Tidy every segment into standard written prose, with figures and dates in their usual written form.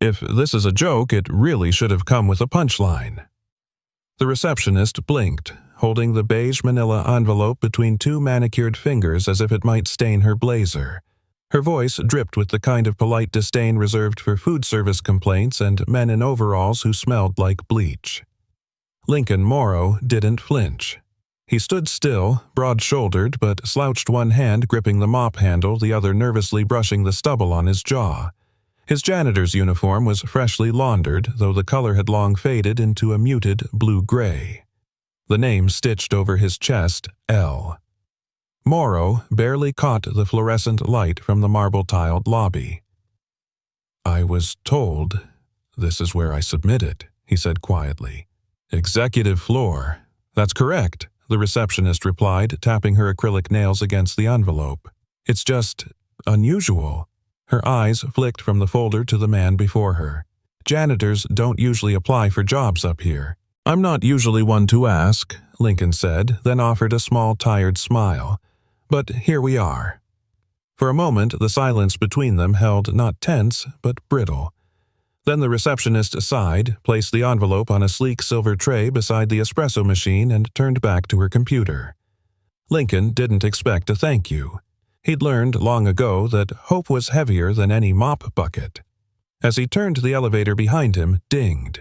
If this is a joke, it really should have come with a punchline. The receptionist blinked, holding the beige manila envelope between two manicured fingers as if it might stain her blazer. Her voice dripped with the kind of polite disdain reserved for food service complaints and men in overalls who smelled like bleach. Lincoln Morrow didn't flinch. He stood still, broad-shouldered, but slouched, one hand gripping the mop handle, the other nervously brushing the stubble on his jaw. His janitor's uniform was freshly laundered, though the color had long faded into a muted blue-gray. The name stitched over his chest, L. Morrow barely caught the fluorescent light from the marble-tiled lobby. "I was told this is where I submitted," he said quietly. "Executive floor." "That's correct," the receptionist replied, tapping her acrylic nails against the envelope. "It's just unusual." Her eyes flicked from the folder to the man before her. "Janitors don't usually apply for jobs up here." "I'm not usually one to ask," Lincoln said, then offered a small, tired smile. "But here we are." For a moment, the silence between them held not tense, but brittle. Then the receptionist sighed, placed the envelope on a sleek silver tray beside the espresso machine, and turned back to her computer. Lincoln didn't expect a thank you. He'd learned long ago that hope was heavier than any mop bucket. As he turned, the elevator behind him dinged.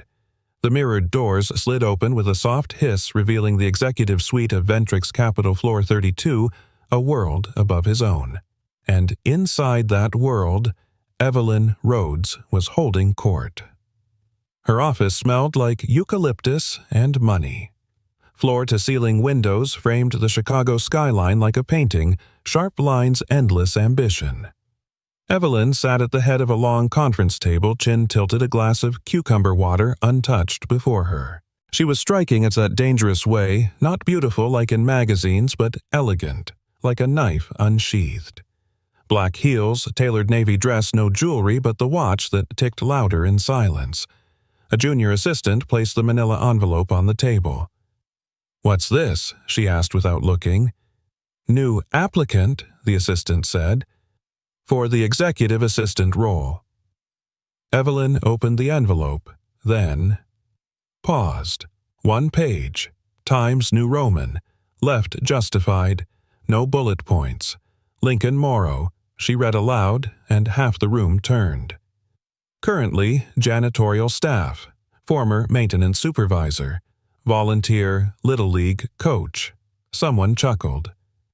The mirrored doors slid open with a soft hiss, revealing the executive suite of Ventrix Capitol Floor 32, a world above his own. And inside that world, Evelyn Rhodes was holding court. Her office smelled like eucalyptus and money. Floor-to-ceiling windows framed the Chicago skyline like a painting, sharp lines, endless ambition. Evelyn sat at the head of a long conference table, chin tilted, a glass of cucumber water untouched before her. She was striking in that dangerous way, not beautiful like in magazines, but elegant, like a knife unsheathed. Black heels, tailored navy dress, no jewelry but the watch that ticked louder in silence. A junior assistant placed the manila envelope on the table. "What's this?" she asked without looking. "New applicant," the assistant said, "for the executive assistant role." Evelyn opened the envelope, then paused. One page, Times New Roman, left justified, no bullet points. Lincoln Morrow, she read aloud, and half the room turned. Currently, janitorial staff, former maintenance supervisor, volunteer Little League coach. Someone chuckled.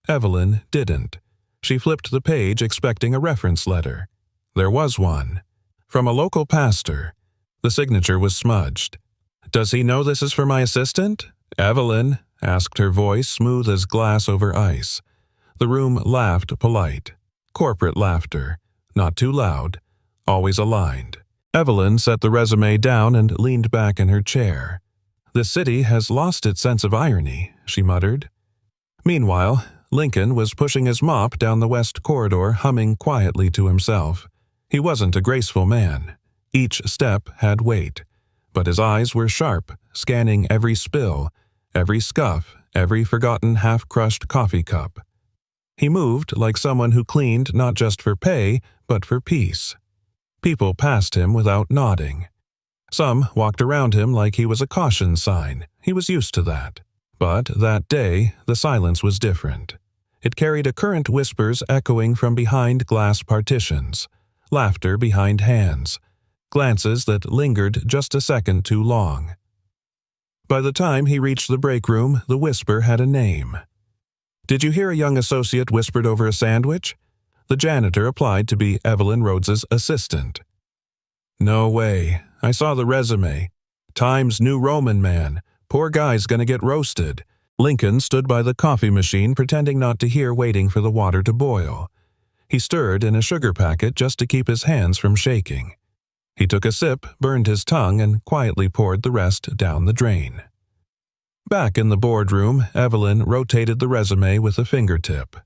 Evelyn didn't. She flipped the page expecting a reference letter. There was one. From a local pastor. The signature was smudged. "Does he know this is for my assistant?" "Evelyn," asked her voice, smooth as glass over ice. The room laughed polite. Corporate laughter. Not too loud. Always aligned. Evelyn set the resume down and leaned back in her chair. "The city has lost its sense of irony," she muttered. Meanwhile, Lincoln was pushing his mop down the west corridor, humming quietly to himself. He wasn't a graceful man. Each step had weight. But his eyes were sharp, scanning every spill, every scuff, every forgotten half-crushed coffee cup. He moved like someone who cleaned not just for pay, but for peace. People passed him without nodding. Some walked around him like he was a caution sign. He was used to that. But that day, the silence was different. It carried a current whispers echoing from behind glass partitions, laughter behind hands, glances that lingered just a second too long. By the time he reached the break room, the whisper had a name. "Did you hear a young associate whispered over a sandwich?" The janitor applied to be Evelyn Rhodes's assistant. "No way. I saw the resume. Times New Roman man. Poor guy's gonna get roasted." Lincoln stood by the coffee machine, pretending not to hear, waiting for the water to boil. He stirred in a sugar packet just to keep his hands from shaking. He took a sip, burned his tongue, and quietly poured the rest down the drain. Back in the boardroom, Evelyn rotated the resume with a fingertip.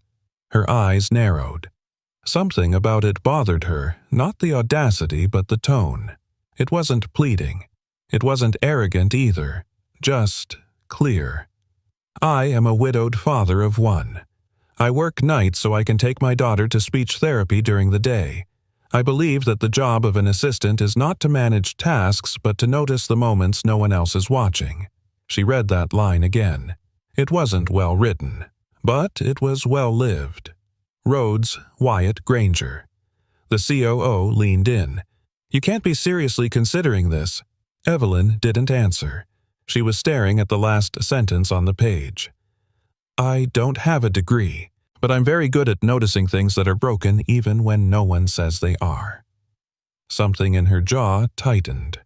Her eyes narrowed. Something about it bothered her, not the audacity but the tone. It wasn't pleading. It wasn't arrogant either. Just clear. "I am a widowed father of one. I work nights so I can take my daughter to speech therapy during the day. I believe that the job of an assistant is not to manage tasks but to notice the moments no one else is watching. She read that line again. It wasn't well written, but it was well lived. Rhodes, Wyatt Granger. The COO leaned in. You can't be seriously considering this. Evelyn didn't answer. She was staring at the last sentence on the page. I don't have a degree, but I'm very good at noticing things that are broken even when no one says they are. Something in her jaw tightened.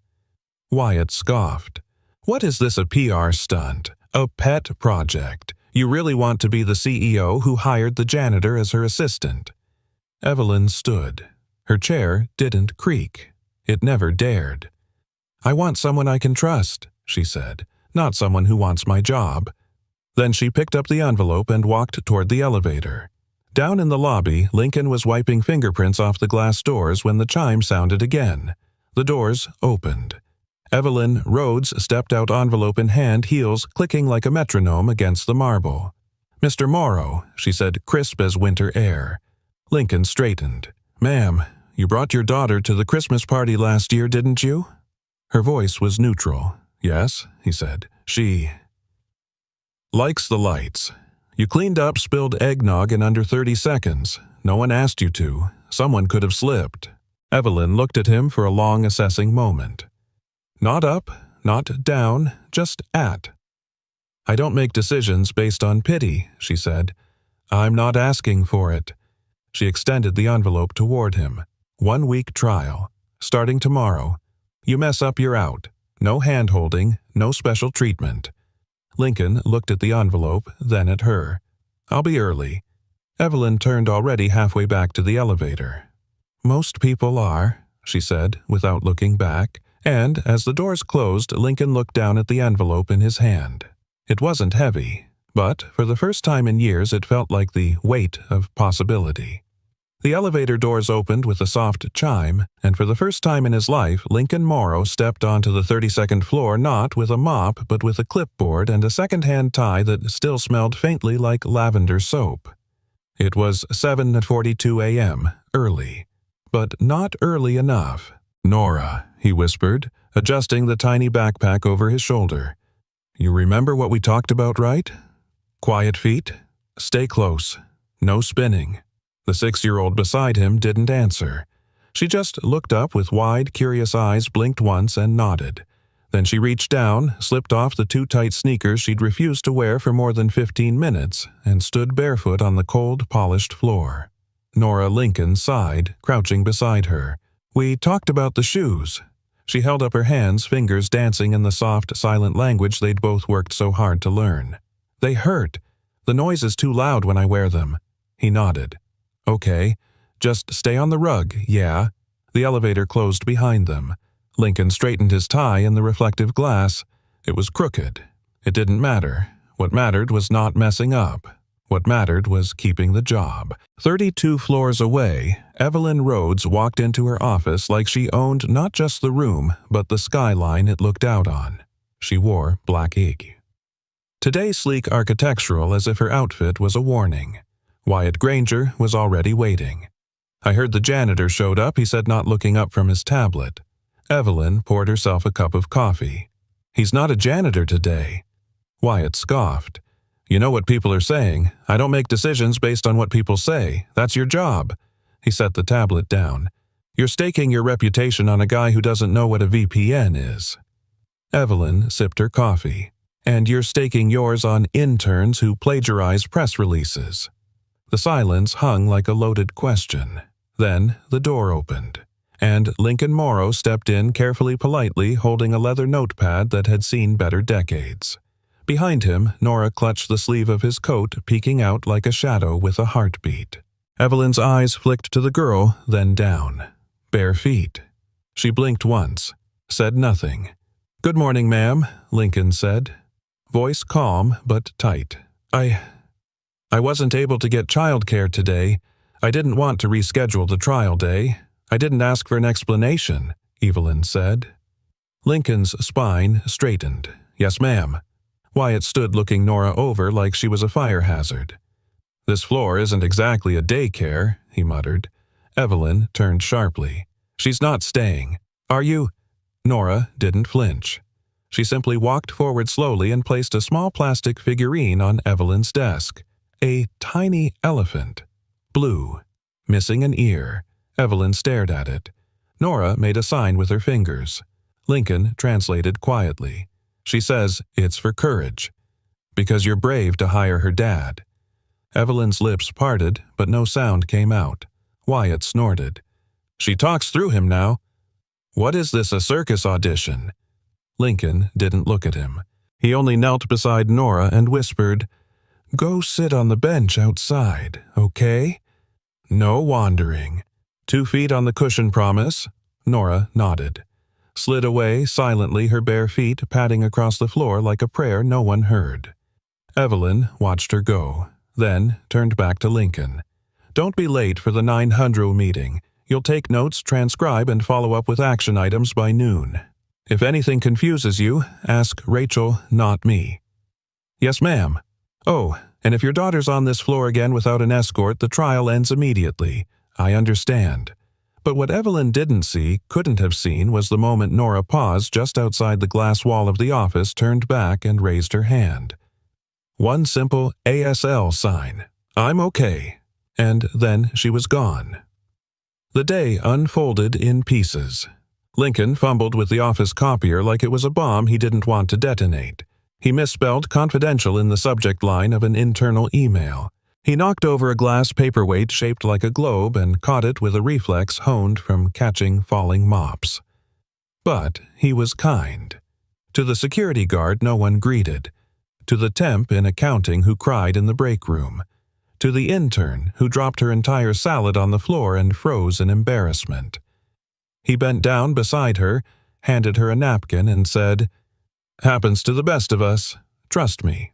Wyatt scoffed. What is this a PR stunt? A pet project? You really want to be the CEO who hired the janitor as her assistant? Evelyn stood. Her chair didn't creak. It never dared. I want someone I can trust, she said, not someone who wants my job. Then she picked up the envelope and walked toward the elevator. Down in the lobby, Lincoln was wiping fingerprints off the glass doors when the chime sounded again. The doors opened. Evelyn Rhodes stepped out, envelope in hand, heels clicking like a metronome against the marble. Mr. Morrow, she said, crisp as winter air. Lincoln straightened. Ma'am, you brought your daughter to the Christmas party last year, didn't you? Her voice was neutral. Yes, he said. She likes the lights. You cleaned up spilled eggnog in under 30 seconds. No one asked you to. Someone could have slipped. Evelyn looked at him for a long assessing moment. Not up, not down, just at. I don't make decisions based on pity, she said. I'm not asking for it. She extended the envelope toward him. 1 week trial. Starting tomorrow. You mess up, you're out. No hand-holding, no special treatment. Lincoln looked at the envelope, then at her. I'll be early. Evelyn turned already halfway back to the elevator. Most people are, she said, without looking back, and as the doors closed, Lincoln looked down at the envelope in his hand. It wasn't heavy, but for the first time in years it felt like the weight of possibility. The elevator doors opened with a soft chime, and for the first time in his life, Lincoln Morrow stepped onto the 32nd floor not with a mop but with a clipboard and a second-hand tie that still smelled faintly like lavender soap. It was 7:42 a.m., early, but not early enough. Nora, he whispered, adjusting the tiny backpack over his shoulder. You remember what we talked about, right? Quiet feet. Stay close. No spinning. The 6-year-old beside him didn't answer. She just looked up with wide, curious eyes, blinked once, and nodded. Then she reached down, slipped off the too tight sneakers she'd refused to wear for more than 15 minutes, and stood barefoot on the cold, polished floor. Nora Lincoln sighed, crouching beside her. We talked about the shoes. She held up her hands, fingers dancing in the soft, silent language they'd both worked so hard to learn. They hurt. The noise is too loud when I wear them. He nodded. Okay, just stay on the rug, yeah. The elevator closed behind them. Lincoln straightened his tie in the reflective glass. It was crooked. It didn't matter. What mattered was not messing up. What mattered was keeping the job. 32 floors away, Evelyn Rhodes walked into her office like she owned not just the room, but the skyline it looked out on. She wore black ink. Today sleek architectural as if her outfit was a warning. Wyatt Granger was already waiting. I heard the janitor showed up, he said, not looking up from his tablet. Evelyn poured herself a cup of coffee. He's not a janitor today. Wyatt scoffed. You know what people are saying. I don't make decisions based on what people say. That's your job. He set the tablet down. You're staking your reputation on a guy who doesn't know what a VPN is. Evelyn sipped her coffee. And you're staking yours on interns who plagiarize press releases. The silence hung like a loaded question. Then the door opened, and Lincoln Morrow stepped in carefully, politely, holding a leather notepad that had seen better decades. Behind him, Nora clutched the sleeve of his coat, peeking out like a shadow with a heartbeat. Evelyn's eyes flicked to the girl, then down. Bare feet. She blinked once, said nothing. Good morning, ma'am, Lincoln said. Voice calm but tight. I wasn't able to get childcare today. I didn't want to reschedule the trial day. I didn't ask for an explanation, Evelyn said. Lincoln's spine straightened. Yes, ma'am. Wyatt stood looking Nora over like she was a fire hazard. This floor isn't exactly a daycare, he muttered. Evelyn turned sharply. "She's not staying. Are you?" Nora didn't flinch. She simply walked forward slowly and placed a small plastic figurine on Evelyn's desk. A tiny elephant. Blue. Missing an ear. Evelyn stared at it. Nora made a sign with her fingers. Lincoln translated quietly. "She says it's for courage. Because you're brave to hire her dad." Evelyn's lips parted, but no sound came out. Wyatt snorted. "She talks through him now. What is this, a circus audition?" Lincoln didn't look at him. He only knelt beside Nora and whispered, "Go sit on the bench outside, okay? No wandering. 2 feet on the cushion, promise?" Nora nodded. Slid away silently, her bare feet padding across the floor like a prayer no one heard. Evelyn watched her go, then turned back to Lincoln. "Don't be late for the 900 meeting. You'll take notes, transcribe, and follow up with action items by noon. If anything confuses you, ask Rachel, not me." "Yes, ma'am." "Oh, and if your daughter's on this floor again without an escort, the trial ends immediately. I understand." But what Evelyn didn't see, couldn't have seen, was the moment Nora paused just outside the glass wall of the office, turned back, and raised her hand. One simple ASL sign. "I'm okay." And then she was gone. The day unfolded in pieces. Lincoln fumbled with the office copier like it was a bomb he didn't want to detonate. He misspelled confidential in the subject line of an internal email. He knocked over a glass paperweight shaped like a globe and caught it with a reflex honed from catching falling mops. But he was kind. To the security guard no one greeted. To the temp in accounting who cried in the break room. To the intern who dropped her entire salad on the floor and froze in embarrassment. He bent down beside her, handed her a napkin, and said, "Happens to the best of us. Trust me."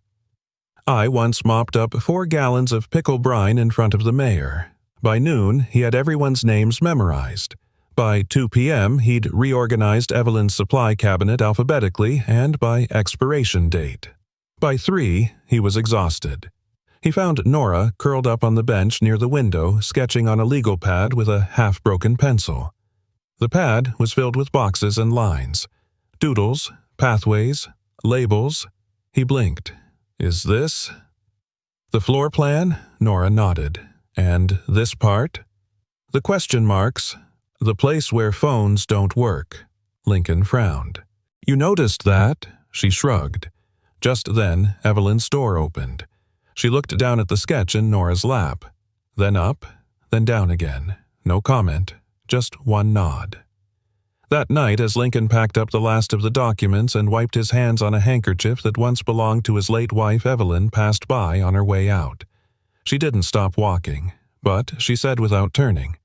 I once mopped up 4 gallons of pickle brine in front of the mayor. By noon, he had everyone's names memorized. By 2 p.m., he'd reorganized Evelyn's supply cabinet alphabetically and by expiration date. By 3, he was exhausted. He found Nora curled up on the bench near the window, sketching on a legal pad with a half-broken pencil. The pad was filled with boxes and lines. Doodles, pathways, labels. He blinked. "Is this?" "The floor plan?" Nora nodded. "And this part?" "The question marks. The place where phones don't work." Lincoln frowned. "You noticed that?" She shrugged. Just then, Evelyn's door opened. She looked down at the sketch in Nora's lap. Then up, then down again. No comment. Just one nod. That night, as Lincoln packed up the last of the documents and wiped his hands on a handkerchief that once belonged to his late wife, Evelyn passed by on her way out. She didn't stop walking, but she said without turning,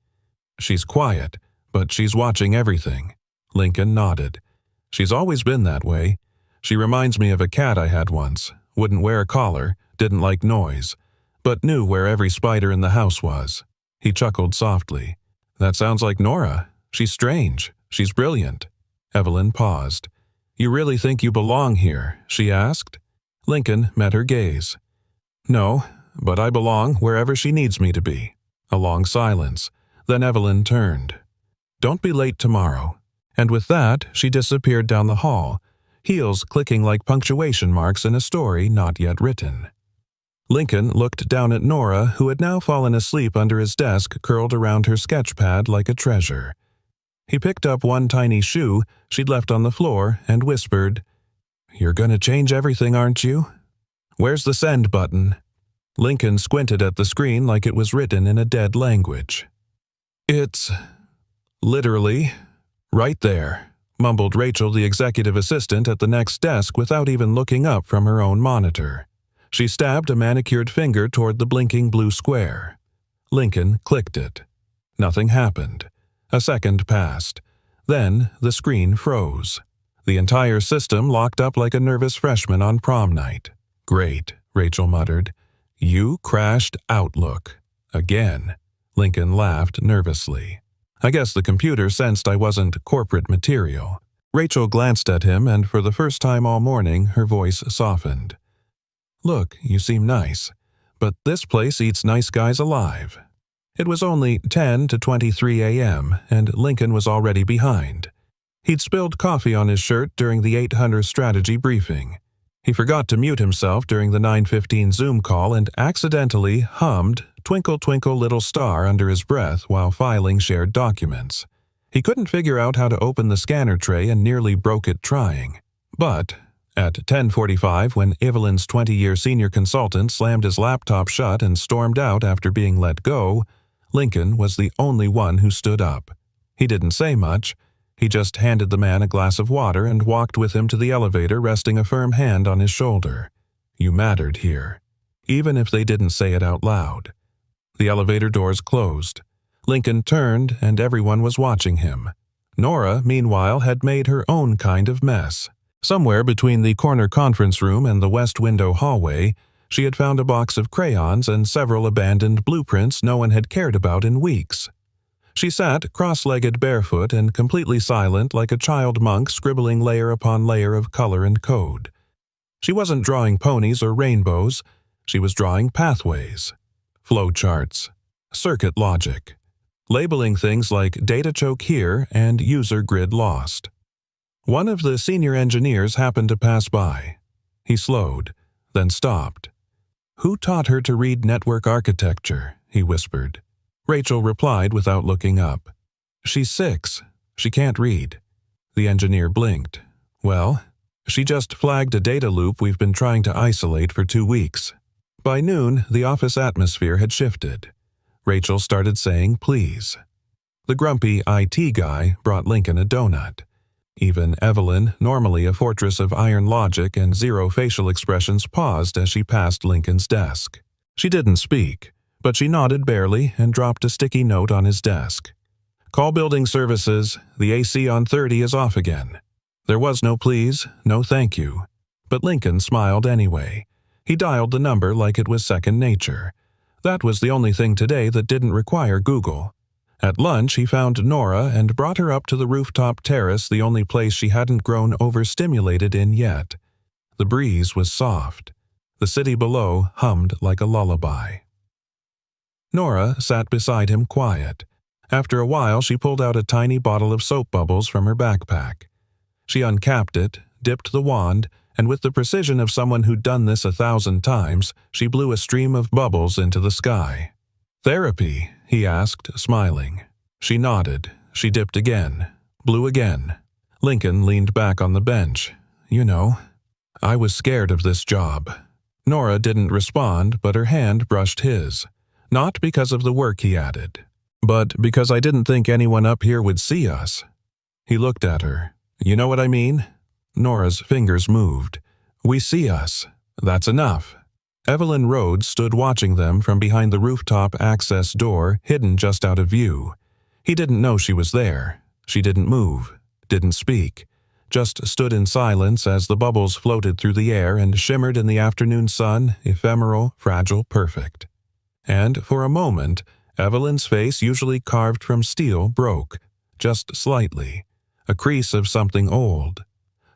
"She's quiet, but she's watching everything." Lincoln nodded. "She's always been that way. She reminds me of a cat I had once. Wouldn't wear a collar, didn't like noise, but knew where every spider in the house was." He chuckled softly. "That sounds like Nora. She's strange. She's brilliant." Evelyn paused. "You really think you belong here?" she asked. Lincoln met her gaze. "No, but I belong wherever she needs me to be." A long silence. Then Evelyn turned. "Don't be late tomorrow." And with that, she disappeared down the hall, heels clicking like punctuation marks in a story not yet written. Lincoln looked down at Nora, who had now fallen asleep under his desk, curled around her sketch pad like a treasure. He picked up one tiny shoe she'd left on the floor and whispered, "You're gonna change everything, aren't you? Where's the send button?" Lincoln squinted at the screen like it was written in a dead language. "It's literally right there," mumbled Rachel, the executive assistant at the next desk, without even looking up from her own monitor. She stabbed a manicured finger toward the blinking blue square. Lincoln clicked it. Nothing happened. A second passed. Then the screen froze. The entire system locked up like a nervous freshman on prom night. "Great," Rachel muttered. "You crashed Outlook. Again." Lincoln laughed nervously. "I guess the computer sensed I wasn't corporate material." Rachel glanced at him, and for the first time all morning, her voice softened. "Look, you seem nice, but this place eats nice guys alive." It was only 10 to 23 a.m., and Lincoln was already behind. He'd spilled coffee on his shirt during the 800 strategy briefing. He forgot to mute himself during the 9:15 Zoom call and accidentally hummed "Twinkle Twinkle Little Star" under his breath while filing shared documents. He couldn't figure out how to open the scanner tray and nearly broke it trying. But at 10:45, when Evelyn's 20-year senior consultant slammed his laptop shut and stormed out after being let go, Lincoln was the only one who stood up. He didn't say much. He just handed the man a glass of water and walked with him to the elevator, resting a firm hand on his shoulder. You mattered here, even if they didn't say it out loud. The elevator doors closed. Lincoln turned, and everyone was watching him. Nora, meanwhile, had made her own kind of mess. Somewhere between the corner conference room and the west window hallway, she had found a box of crayons and several abandoned blueprints no one had cared about in weeks. She sat cross-legged barefoot and completely silent like a child monk scribbling layer upon layer of color and code. She wasn't drawing ponies or rainbows. She was drawing pathways, flowcharts, circuit logic, labeling things like data choke here and user grid lost. One of the senior engineers happened to pass by. He slowed, then stopped. "Who taught her to read network architecture?" he whispered. Rachel replied without looking up. "She's 6. She can't read." The engineer blinked. "Well, she just flagged a data loop we've been trying to isolate for 2 weeks." By noon, the office atmosphere had shifted. Rachel started saying please. The grumpy IT guy brought Lincoln a donut. Even Evelyn, normally a fortress of iron logic and zero facial expressions, paused as she passed Lincoln's desk. She didn't speak, but she nodded barely and dropped a sticky note on his desk. "Call building services. The AC on 30 is off again." There was no please, no thank you. But Lincoln smiled anyway. He dialed the number like it was second nature. That was the only thing today that didn't require Google. At lunch, he found Nora and brought her up to the rooftop terrace, the only place she hadn't grown overstimulated in yet. The breeze was soft. The city below hummed like a lullaby. Nora sat beside him quiet. After a while, she pulled out a tiny bottle of soap bubbles from her backpack. She uncapped it, dipped the wand, and with the precision of someone who'd done this 1,000 times, she blew a stream of bubbles into the sky. "Therapy?" he asked, smiling. She nodded. She dipped again, blew again. Lincoln leaned back on the bench. "You know, I was scared of this job." Nora didn't respond, but her hand brushed his. "Not because of the work," he added, "but because I didn't think anyone up here would see us." He looked at her. "You know what I mean?" Nora's fingers moved. "We see us. That's enough." Evelyn Rhodes stood watching them from behind the rooftop access door, hidden just out of view. He didn't know she was there. She didn't move, didn't speak, just stood in silence as the bubbles floated through the air and shimmered in the afternoon sun, ephemeral, fragile, perfect. And for a moment, Evelyn's face, usually carved from steel, broke, just slightly, a crease of something old,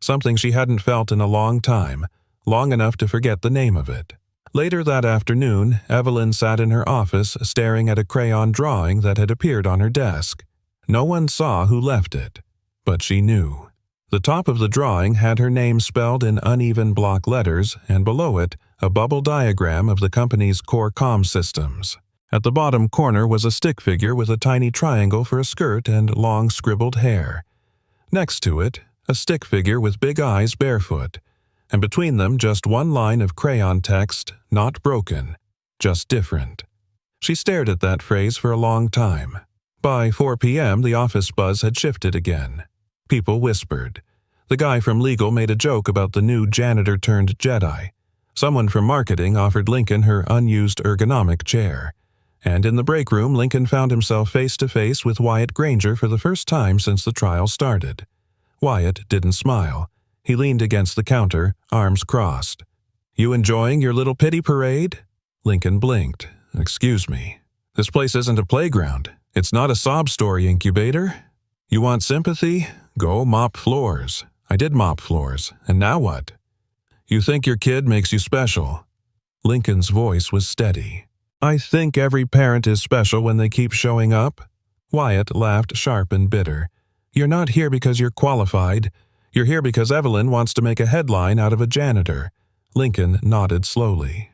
something she hadn't felt in a long time, long enough to forget the name of it. Later that afternoon, Evelyn sat in her office staring at a crayon drawing that had appeared on her desk. No one saw who left it, but she knew. The top of the drawing had her name spelled in uneven block letters, and below it, a bubble diagram of the company's core comm systems. At the bottom corner was a stick figure with a tiny triangle for a skirt and long scribbled hair. Next to it, a stick figure with big eyes barefoot, and between them just one line of crayon text, not broken, just different. She stared at that phrase for a long time. By 4 p.m., the office buzz had shifted again. People whispered. The guy from legal made a joke about the new janitor turned Jedi. Someone from marketing offered Lincoln her unused ergonomic chair. And in the break room, Lincoln found himself face to face with Wyatt Granger for the first time since the trial started. Wyatt didn't smile. He leaned against the counter, arms crossed. "You enjoying your little pity parade?" Lincoln blinked. "Excuse me. This place isn't a playground. It's not a sob story incubator. You want sympathy? Go mop floors. I did mop floors. And now what? You think your kid makes you special?" Lincoln's voice was steady. I think every parent is special when they keep showing up. Wyatt laughed sharp and bitter. You're not here because you're qualified. You're here because Evelyn wants to make a headline out of a janitor. Lincoln nodded slowly.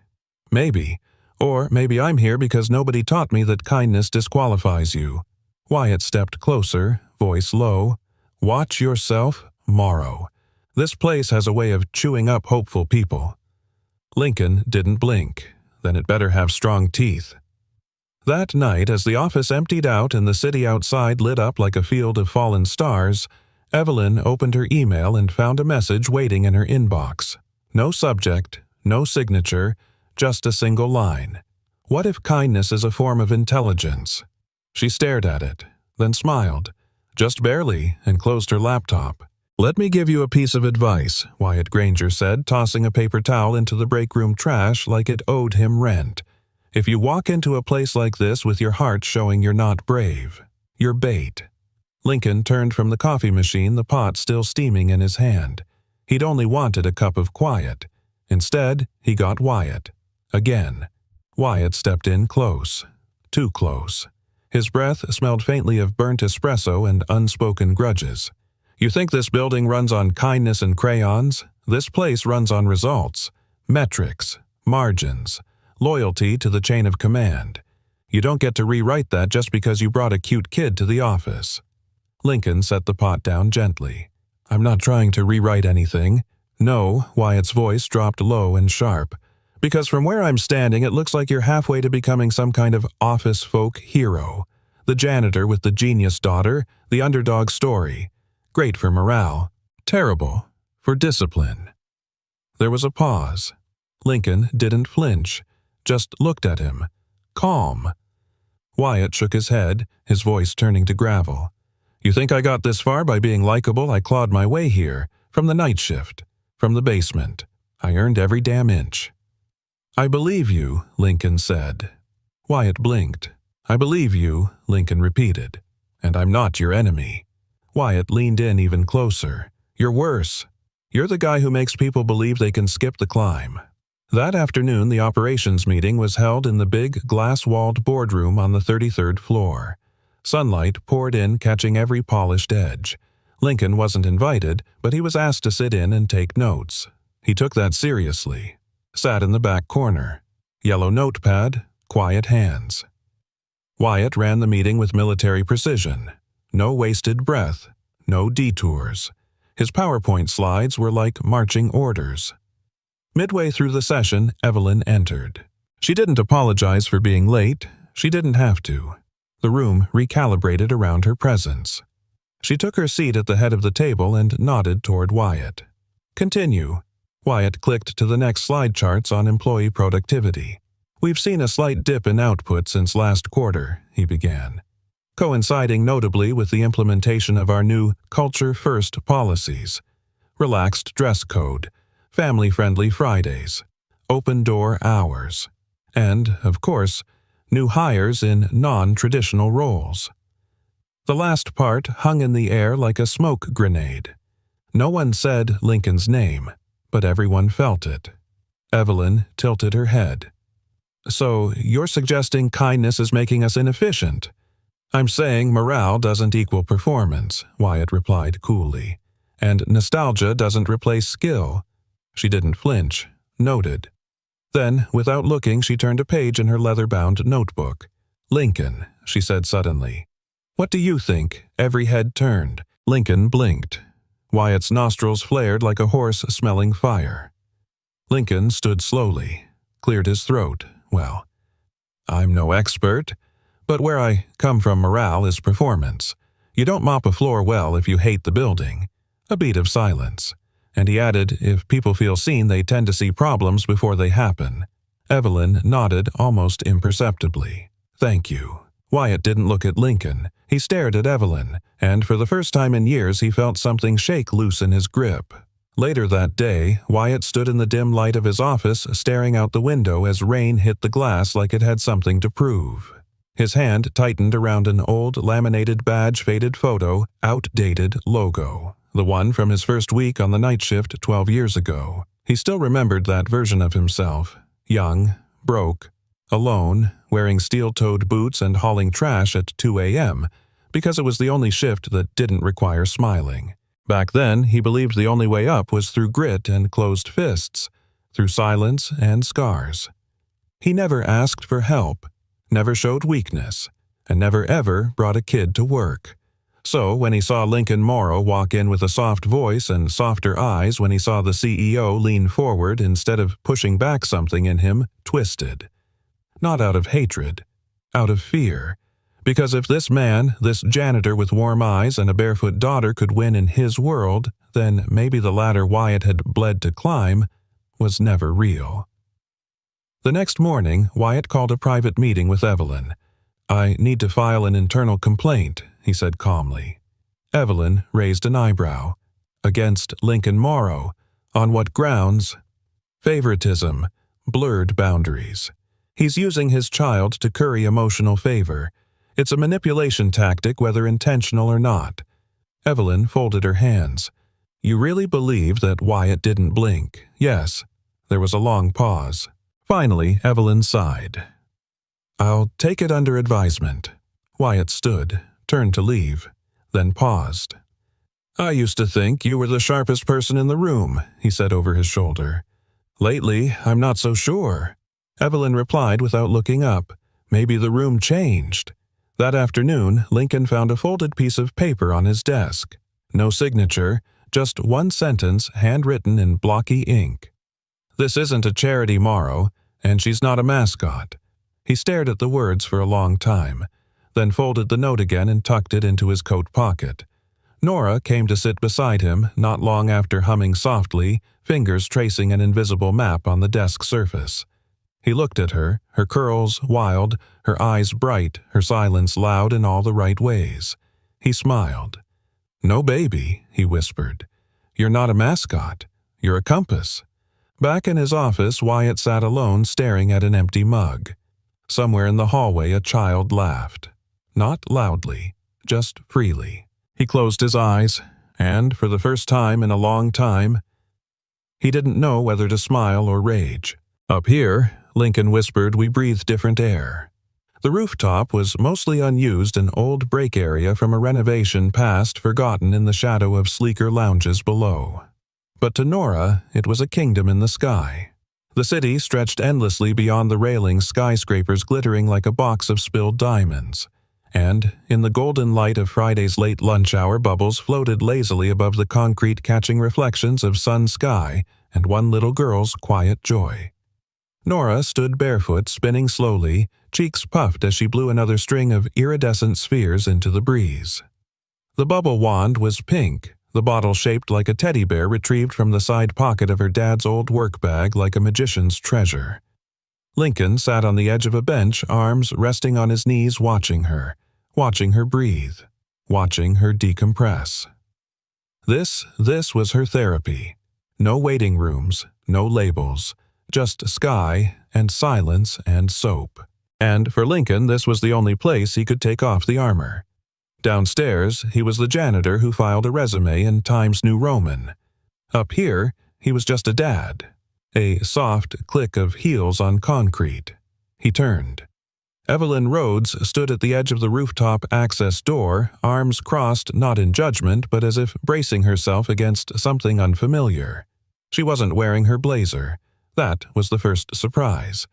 Maybe. Or maybe I'm here because nobody taught me that kindness disqualifies you. Wyatt stepped closer, voice low. Watch yourself, Morrow. This place has a way of chewing up hopeful people. Lincoln didn't blink. Then it better have strong teeth. That night, as the office emptied out and the city outside lit up like a field of fallen stars, Evelyn opened her email and found a message waiting in her inbox. No subject, no signature, just a single line. What if kindness is a form of intelligence? She stared at it, then smiled, just barely, and closed her laptop. Let me give you a piece of advice, Wyatt Granger said, tossing a paper towel into the break room trash like it owed him rent. If you walk into a place like this with your heart showing you're not brave, you're bait. Lincoln turned from the coffee machine, the pot still steaming in his hand. He'd only wanted a cup of quiet. Instead, he got Wyatt. Again. Wyatt stepped in close. Too close. His breath smelled faintly of burnt espresso and unspoken grudges. You think this building runs on kindness and crayons? This place runs on results, metrics, margins, loyalty to the chain of command. You don't get to rewrite that just because you brought a cute kid to the office. Lincoln set the pot down gently. I'm not trying to rewrite anything. No, Wyatt's voice dropped low and sharp. Because from where I'm standing, it looks like you're halfway to becoming some kind of office folk hero. The janitor with the genius daughter, the underdog story. Great for morale. Terrible for discipline. There was a pause. Lincoln didn't flinch, just looked at him. Calm. Wyatt shook his head, his voice turning to gravel. You think I got this far by being likable? I clawed my way here, from the night shift, from the basement. I earned every damn inch. I believe you, Lincoln said. Wyatt blinked. I believe you, Lincoln repeated. And I'm not your enemy. Wyatt leaned in even closer. You're worse. You're the guy who makes people believe they can skip the climb. That afternoon, the operations meeting was held in the big glass-walled boardroom on the 33rd floor. Sunlight poured in, catching every polished edge. Lincoln wasn't invited, but he was asked to sit in and take notes. He took that seriously. Sat in the back corner. Yellow notepad, quiet hands. Wyatt ran the meeting with military precision. No wasted breath, no detours. His PowerPoint slides were like marching orders. Midway through the session, Evelyn entered. She didn't apologize for being late. She didn't have to. The room recalibrated around her presence. She took her seat at the head of the table and nodded toward Wyatt. Continue. Wyatt clicked to the next slide charts on employee productivity. We've seen a slight dip in output since last quarter, he began, coinciding notably with the implementation of our new culture-first policies. Relaxed dress code, family-friendly Fridays, open-door hours, and, of course, new hires in non-traditional roles. The last part hung in the air like a smoke grenade. No one said Lincoln's name, but everyone felt it. Evelyn tilted her head. So, you're suggesting kindness is making us inefficient? I'm saying morale doesn't equal performance, Wyatt replied coolly. And nostalgia doesn't replace skill. She didn't flinch, noted. Then, without looking, she turned a page in her leather-bound notebook. Lincoln, she said suddenly. What do you think? Every head turned. Lincoln blinked. Wyatt's nostrils flared like a horse smelling fire. Lincoln stood slowly, cleared his throat. Well, I'm no expert, but where I come from, morale is performance. You don't mop a floor well if you hate the building. A beat of silence. And he added, if people feel seen, they tend to see problems before they happen. Evelyn nodded almost imperceptibly. Thank you. Wyatt didn't look at Lincoln. He stared at Evelyn, and for the first time in years he felt something shake loose in his grip. Later that day, Wyatt stood in the dim light of his office, staring out the window as rain hit the glass like it had something to prove. His hand tightened around an old laminated badge-faded photo, outdated logo. The one from his first week on the night shift 12 years ago. He still remembered that version of himself. Young, broke, alone, wearing steel-toed boots and hauling trash at 2 a.m., because it was the only shift that didn't require smiling. Back then, he believed the only way up was through grit and closed fists, through silence and scars. He never asked for help, never showed weakness, and never ever brought a kid to work. So when he saw Lincoln Morrow walk in with a soft voice and softer eyes when he saw the CEO lean forward instead of pushing back something in him, twisted. Not out of hatred, out of fear. Because if this man, this janitor with warm eyes and a barefoot daughter could win in his world, then maybe the ladder Wyatt had bled to climb was never real. The next morning, Wyatt called a private meeting with Evelyn. "I need to file an internal complaint," he said calmly. Evelyn raised an eyebrow. "Against Lincoln Morrow? On what grounds?" "Favoritism. Blurred boundaries. He's using his child to curry emotional favor. It's a manipulation tactic, whether intentional or not." Evelyn folded her hands. "You really believe that Wyatt didn't blink?" "Yes." There was a long pause. Finally, Evelyn sighed. "I'll take it under advisement." Wyatt stood, turned to leave, then paused. "I used to think you were the sharpest person in the room," he said over his shoulder. "Lately, I'm not so sure." Evelyn replied without looking up. "Maybe the room changed." That afternoon, Lincoln found a folded piece of paper on his desk. No signature, just one sentence handwritten in blocky ink. "This isn't a charity, Morrow, and she's not a mascot." He stared at the words for a long time, then folded the note again and tucked it into his coat pocket. Nora came to sit beside him not long after, humming softly, fingers tracing an invisible map on the desk surface. He looked at her, her curls wild, her eyes bright, her silence loud in all the right ways. He smiled. "No, baby," he whispered. "You're not a mascot. You're a compass." Back in his office, Wyatt sat alone staring at an empty mug. Somewhere in the hallway a child laughed. Not loudly, just freely. He closed his eyes, and for the first time in a long time, he didn't know whether to smile or rage. "Up here," Lincoln whispered, "we breathe different air." The rooftop was mostly unused, an old break area from a renovation past forgotten in the shadow of sleeker lounges below. But to Nora, it was a kingdom in the sky. The city stretched endlessly beyond the railings, skyscrapers glittering like a box of spilled diamonds. And, in the golden light of Friday's late lunch hour, bubbles floated lazily above the concrete, catching reflections of sun sky and one little girl's quiet joy. Nora stood barefoot, spinning slowly, cheeks puffed as she blew another string of iridescent spheres into the breeze. The bubble wand was pink, the bottle shaped like a teddy bear retrieved from the side pocket of her dad's old work bag like a magician's treasure. Lincoln sat on the edge of a bench, arms resting on his knees, watching her breathe, watching her decompress. This was her therapy. No waiting rooms, no labels. Just sky and silence and soap. And for Lincoln, this was the only place he could take off the armor. Downstairs, he was the janitor who filed a resume in Times New Roman. Up here, he was just a dad. A soft click of heels on concrete. He turned. Evelyn Rhodes stood at the edge of the rooftop access door, arms crossed not in judgment but as if bracing herself against something unfamiliar. She wasn't wearing her blazer. That was the first surprise.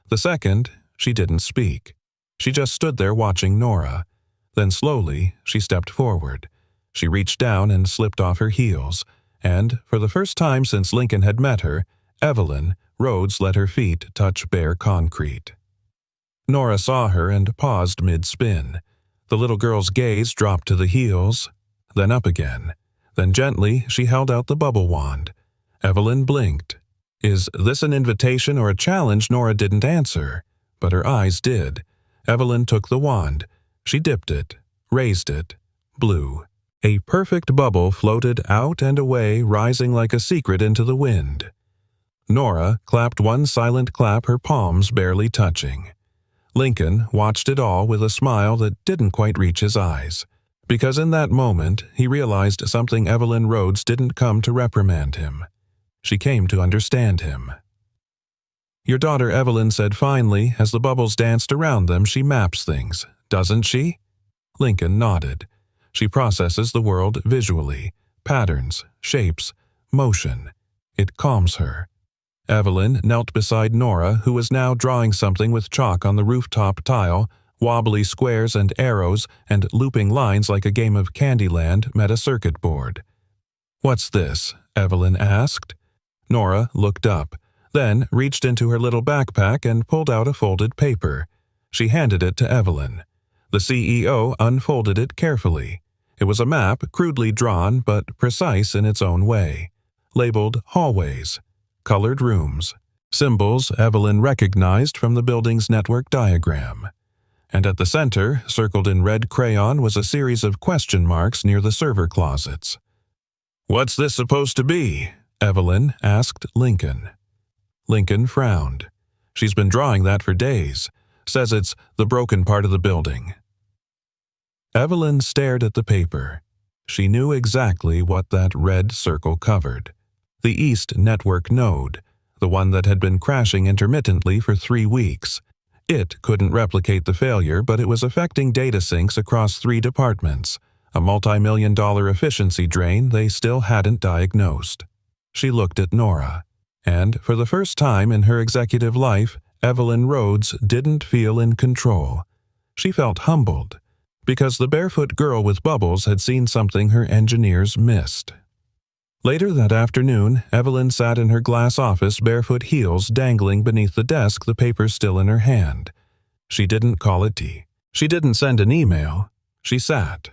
The second, she didn't speak. She just stood there watching Nora. Then slowly, she stepped forward. She reached down and slipped off her heels, and, for the first time since Lincoln had met her, Evelyn Rhodes let her feet touch bare concrete. Nora saw her and paused mid-spin. The little girl's gaze dropped to the heels, then up again. Then gently, she held out the bubble wand. Evelyn blinked. Is this an invitation or a challenge? Nora didn't answer, but her eyes did. Evelyn took the wand. She dipped it, raised it, blew. A perfect bubble floated out and away, rising like a secret into the wind. Nora clapped one silent clap, her palms barely touching. Lincoln watched it all with a smile that didn't quite reach his eyes, because in that moment he realized something. Evelyn Rhodes didn't come to reprimand him. She came to understand him. Your daughter Evelyn said finally, as the bubbles danced around them, she maps things, doesn't she? Lincoln nodded. She processes the world visually, patterns, shapes, motion. It calms her. Evelyn knelt beside Nora, who was now drawing something with chalk on the rooftop tile. Wobbly squares and arrows and looping lines like a game of Candyland met a circuit board. "What's this?" Evelyn asked. Nora looked up, then reached into her little backpack and pulled out a folded paper. She handed it to Evelyn. The CEO unfolded it carefully. It was a map, crudely drawn but precise in its own way. Labeled hallways, colored rooms, symbols Evelyn recognized from the building's network diagram. And at the center, circled in red crayon, was a series of question marks near the server closets. "What's this supposed to be?" Evelyn asked Lincoln. Lincoln frowned. "She's been drawing that for days. Says it's the broken part of the building." Evelyn stared at the paper. She knew exactly what that red circle covered. The East Network node, the one that had been crashing intermittently for 3 weeks. It couldn't replicate the failure, but it was affecting data syncs across 3 departments, a multi-million-dollar efficiency drain they still hadn't diagnosed. She looked at Nora, and for the first time in her executive life, Evelyn Rhodes didn't feel in control. She felt humbled, because the barefoot girl with bubbles had seen something her engineers missed. Later that afternoon, Evelyn sat in her glass office, barefoot heels dangling beneath the desk, the paper still in her hand. She didn't call it tea. She didn't send an email. She sat.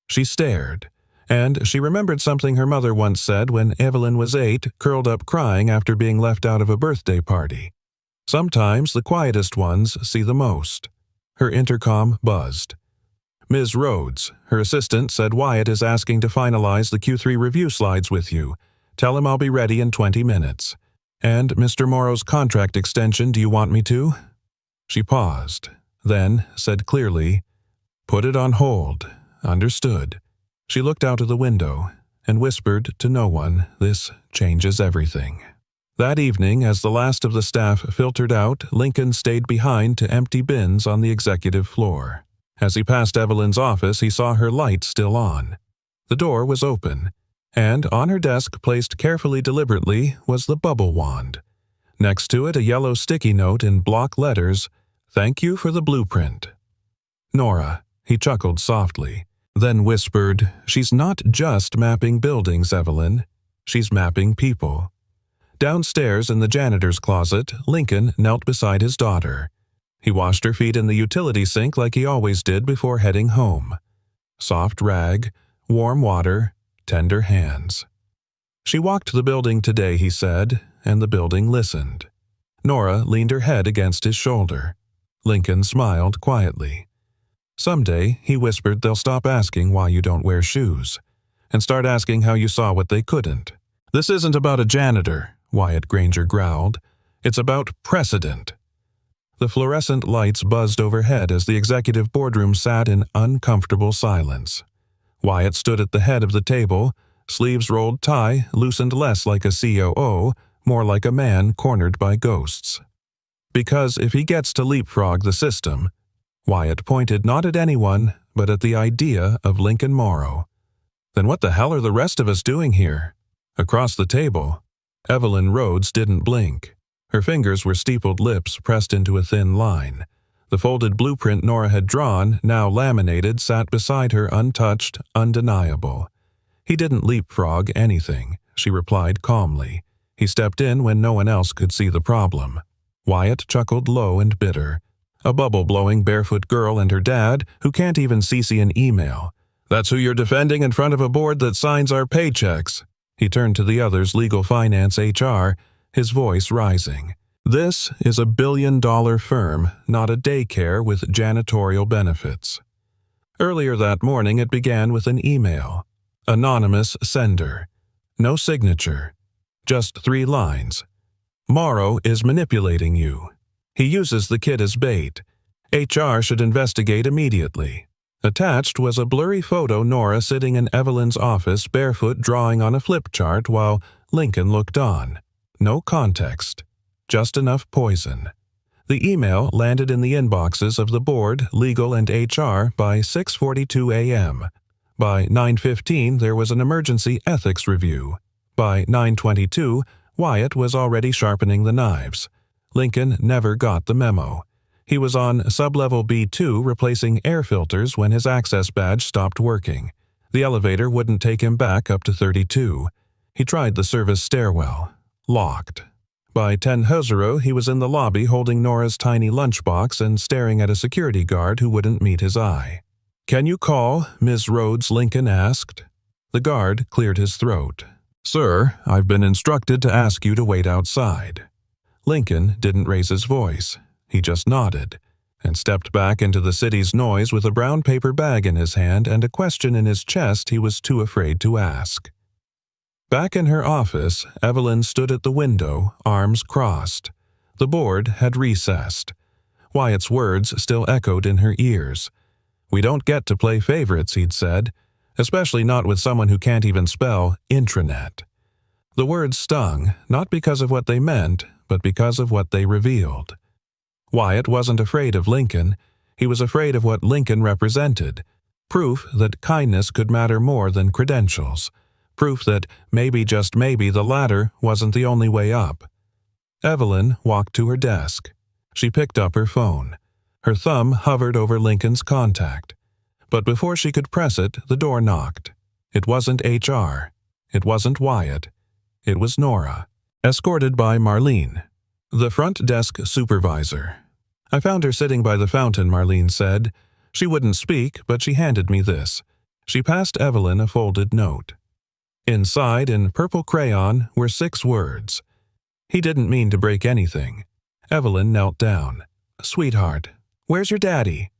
She stared. And she remembered something her mother once said when Evelyn was 8, curled up crying after being left out of a birthday party. Sometimes the quietest ones see the most. Her intercom buzzed. "Ms. Rhodes," her assistant said, "Wyatt is asking to finalize the Q3 review slides with you. Tell him I'll be ready in 20 minutes. And Mr. Morrow's contract extension, do you want me to?" She paused, then said clearly, "Put it on hold. Understood." She looked out of the window and whispered to no one, "This changes everything." That evening, as the last of the staff filtered out, Lincoln stayed behind to empty bins on the executive floor. As he passed Evelyn's office, he saw her light still on. The door was open, and on her desk, placed carefully deliberately, was the bubble wand. Next to it, a yellow sticky note in block letters, "Thank you for the blueprint." "Nora," he chuckled softly, then whispered, "She's not just mapping buildings, Evelyn. She's mapping people." Downstairs in the janitor's closet, Lincoln knelt beside his daughter. He washed her feet in the utility sink like he always did before heading home. Soft rag, warm water, tender hands. "She walked the building today," he said, and the building listened. Nora leaned her head against his shoulder. Lincoln smiled quietly. "Someday," he whispered, "they'll stop asking why you don't wear shoes, and start asking how you saw what they couldn't." "This isn't about a janitor," Wyatt Granger growled. "It's about precedent." The fluorescent lights buzzed overhead as the executive boardroom sat in uncomfortable silence. Wyatt stood at the head of the table, sleeves rolled tie, loosened less like a COO, more like a man cornered by ghosts. "Because if he gets to leapfrog the system," Wyatt pointed not at anyone, but at the idea of Lincoln Morrow, "then what the hell are the rest of us doing here?" Across the table, Evelyn Rhodes didn't blink. Her fingers were steepled lips pressed into a thin line. The folded blueprint Nora had drawn, now laminated, sat beside her untouched, undeniable. "He didn't leapfrog anything," she replied calmly. "He stepped in when no one else could see the problem." Wyatt chuckled low and bitter. "A bubble-blowing barefoot girl and her dad, who can't even CC an email. That's who you're defending in front of a board that signs our paychecks." He turned to the others, legal, finance, HR, his voice rising. "This is a billion-dollar firm, not a daycare with janitorial benefits." Earlier that morning, it began with an email. Anonymous sender. No signature. Just 3 lines. "Morrow is manipulating you. He uses the kid as bait. HR should investigate immediately." Attached was a blurry photo Nora sitting in Evelyn's office, barefoot, drawing on a flip chart while Lincoln looked on. No context. just enough poison. The email landed in the inboxes of the board, legal, and HR by 6:42 a.m. By 9:15, there was an emergency ethics review. By 9:22, Wyatt was already sharpening the knives. Lincoln never got the memo. He was on sublevel B2 replacing air filters when his access badge stopped working. The elevator wouldn't take him back up to 32. He tried the service stairwell. Locked. By 10:00, he was in the lobby holding Nora's tiny lunchbox and staring at a security guard who wouldn't meet his eye. "Can you call, Ms. Rhodes?" Lincoln asked. The guard cleared his throat. "Sir, I've been instructed to ask you to wait outside." Lincoln didn't raise his voice. He just nodded and stepped back into the city's noise with a brown paper bag in his hand and a question in his chest he was too afraid to ask. Back in her office, Evelyn stood at the window, arms crossed. The board had recessed. Wyatt's words still echoed in her ears. "We don't get to play favorites," he'd said, especially not with someone who can't even spell intranet. The words stung, not because of what they meant, but because of what they revealed. Wyatt wasn't afraid of Lincoln. He was afraid of what Lincoln represented. Proof that kindness could matter more than credentials. Proof that maybe, just maybe, the ladder wasn't the only way up. Evelyn walked to her desk. She picked up her phone. Her thumb hovered over Lincoln's contact. But before she could press it, the door knocked. It wasn't HR. It wasn't Wyatt. It was Nora, escorted by Marlene, the front desk supervisor. "I found her sitting by the fountain," Marlene said. "She wouldn't speak, but she handed me this." She passed Evelyn a folded note. Inside, in purple crayon, were 6 words. He didn't mean to break anything. Evelyn knelt down. "Sweetheart, where's your daddy?"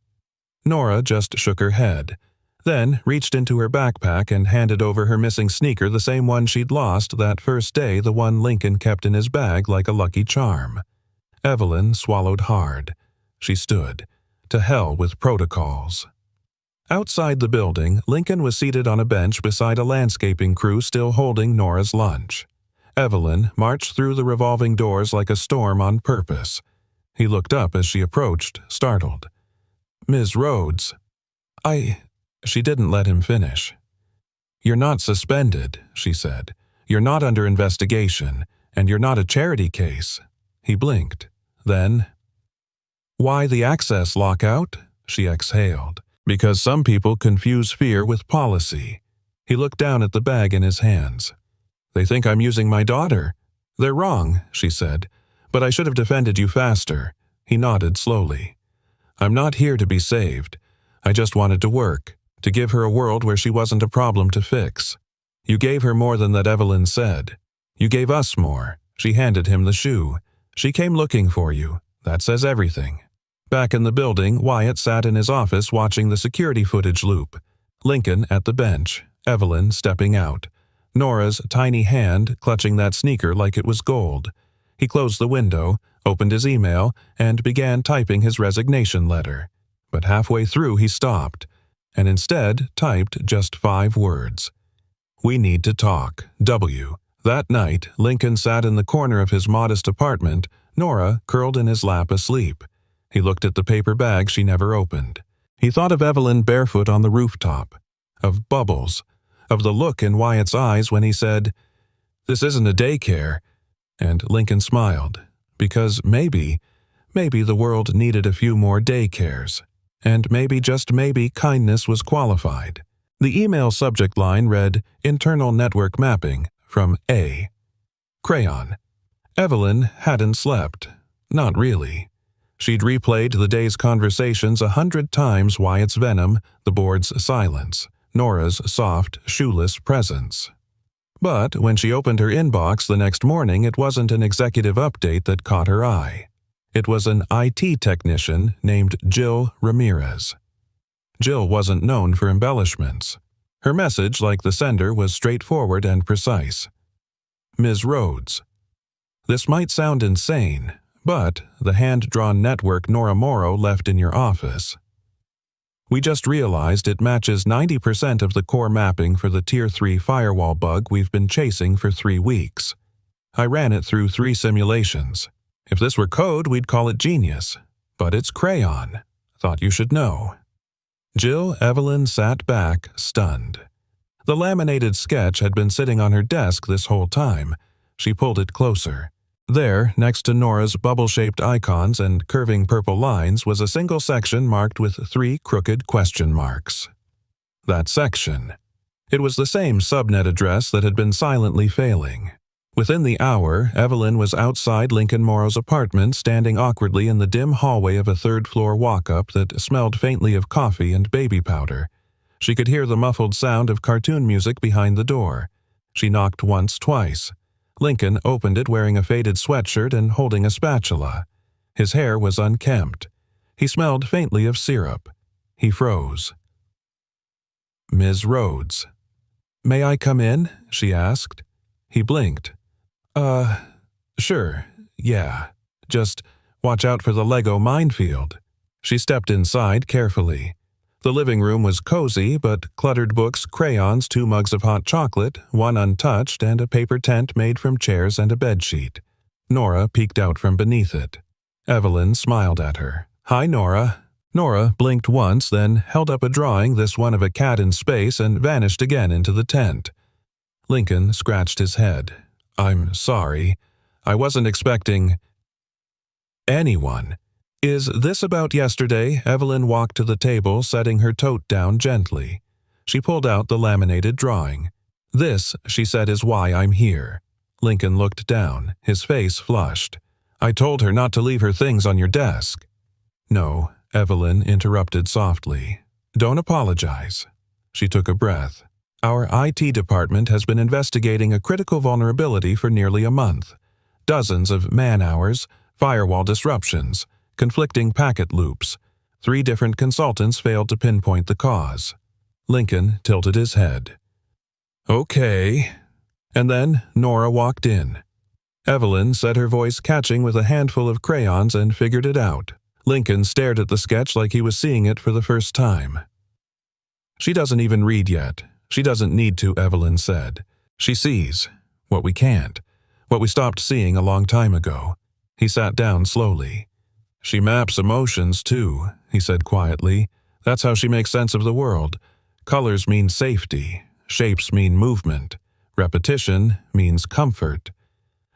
Nora just shook her head, then reached into her backpack and handed over her missing sneaker, the same one she'd lost that first day, the one Lincoln kept in his bag like a lucky charm. Evelyn swallowed hard. She stood. To hell with protocols. Outside the building, Lincoln was seated on a bench beside a landscaping crew still holding Nora's lunch. Evelyn marched through the revolving doors like a storm on purpose. He looked up as she approached, startled. "Ms. Rhodes." She didn't let him finish. "You're not suspended," she said. "You're not under investigation, and you're not a charity case." He blinked. Then, "Why the access lockout?" She exhaled. "Because some people confuse fear with policy." He looked down at the bag in his hands. "They think I'm using my daughter." "They're wrong," she said. "But I should have defended you faster." He nodded slowly. "I'm not here to be saved. I just wanted to work, to give her a world where she wasn't a problem to fix. You gave her more than that," Evelyn said. "You gave us more." She handed him the shoe. "She came looking for you. That says everything." Back in the building, Wyatt sat in his office watching the security footage loop. Lincoln at the bench, Evelyn stepping out. Nora's tiny hand clutching that sneaker like it was gold. He closed the window, opened his email, and began typing his resignation letter. But halfway through he stopped, and instead typed just 5 words. "We need to talk. W." That night, Lincoln sat in the corner of his modest apartment, Nora curled in his lap asleep. He looked at the paper bag she never opened. He thought of Evelyn barefoot on the rooftop, of Bubbles, of the look in Wyatt's eyes when he said, "This isn't a daycare." And Lincoln smiled, because maybe the world needed a few more daycares. And maybe, just maybe, kindness was qualified. The email subject line read, "Internal Network Mapping," from A. Crayon. Evelyn hadn't slept. Not really. She'd replayed the day's conversations 100 times, Wyatt's venom, the board's silence, Nora's soft, shoeless presence. But when she opened her inbox the next morning, it wasn't an executive update that caught her eye. It was an IT technician named Jill Ramirez. Jill wasn't known for embellishments. Her message, like the sender, was straightforward and precise. "Ms. Rhodes." This might sound insane, but the hand-drawn network Nora Morrow left in your office. "We just realized it matches 90% of the core mapping for the Tier 3 firewall bug we've been chasing for 3 weeks. I ran it through 3 simulations. If this were code, we'd call it genius. But it's crayon. Thought you should know. Jill Evelyn sat back, stunned. The laminated sketch had been sitting on her desk this whole time. She pulled it closer. There, next to Nora's bubble-shaped icons and curving purple lines, was a single section marked with 3 crooked question marks. That section. It was the same subnet address that had been silently failing. Within the hour, Evelyn was outside Lincoln Morrow's apartment, standing awkwardly in the dim hallway of a third-floor walk-up that smelled faintly of coffee and baby powder. She could hear the muffled sound of cartoon music behind the door. She knocked once, twice. Lincoln opened it wearing a faded sweatshirt and holding a spatula. His hair was unkempt. He smelled faintly of syrup. He froze. "Ms. Rhodes." "May I come in?" she asked. He blinked. Sure, yeah. Just watch out for the Lego minefield." She stepped inside carefully. The living room was cozy, but cluttered books, crayons, 2 mugs of hot chocolate, one untouched, and a paper tent made from chairs and a bedsheet. Nora peeked out from beneath it. Evelyn smiled at her. "Hi, Nora." Nora blinked once, then held up a drawing, this one of a cat in space, and vanished again into the tent. Lincoln scratched his head. "I'm sorry. I wasn't expecting anyone." "Is this about yesterday?" Evelyn walked to the table, setting her tote down gently. She pulled out the laminated drawing. "This," she said, "is why I'm here." Lincoln looked down, his face flushed. "I told her not to leave her things on your desk." "No," Evelyn interrupted softly. "Don't apologize." She took a breath. "Our IT department has been investigating a critical vulnerability for nearly a month. Dozens of man-hours, firewall disruptions, conflicting packet loops. 3 different consultants failed to pinpoint the cause." Lincoln tilted his head. "Okay." And then Nora walked in. Evelyn said, her voice catching with a handful of crayons, and figured it out. Lincoln stared at the sketch like he was seeing it for the first time. "She doesn't even read yet. She doesn't need to," Evelyn said. "She sees. What we can't. What we stopped seeing a long time ago." He sat down slowly. "She maps emotions, too," he said quietly. "That's how she makes sense of the world. Colors mean safety. Shapes mean movement. Repetition means comfort."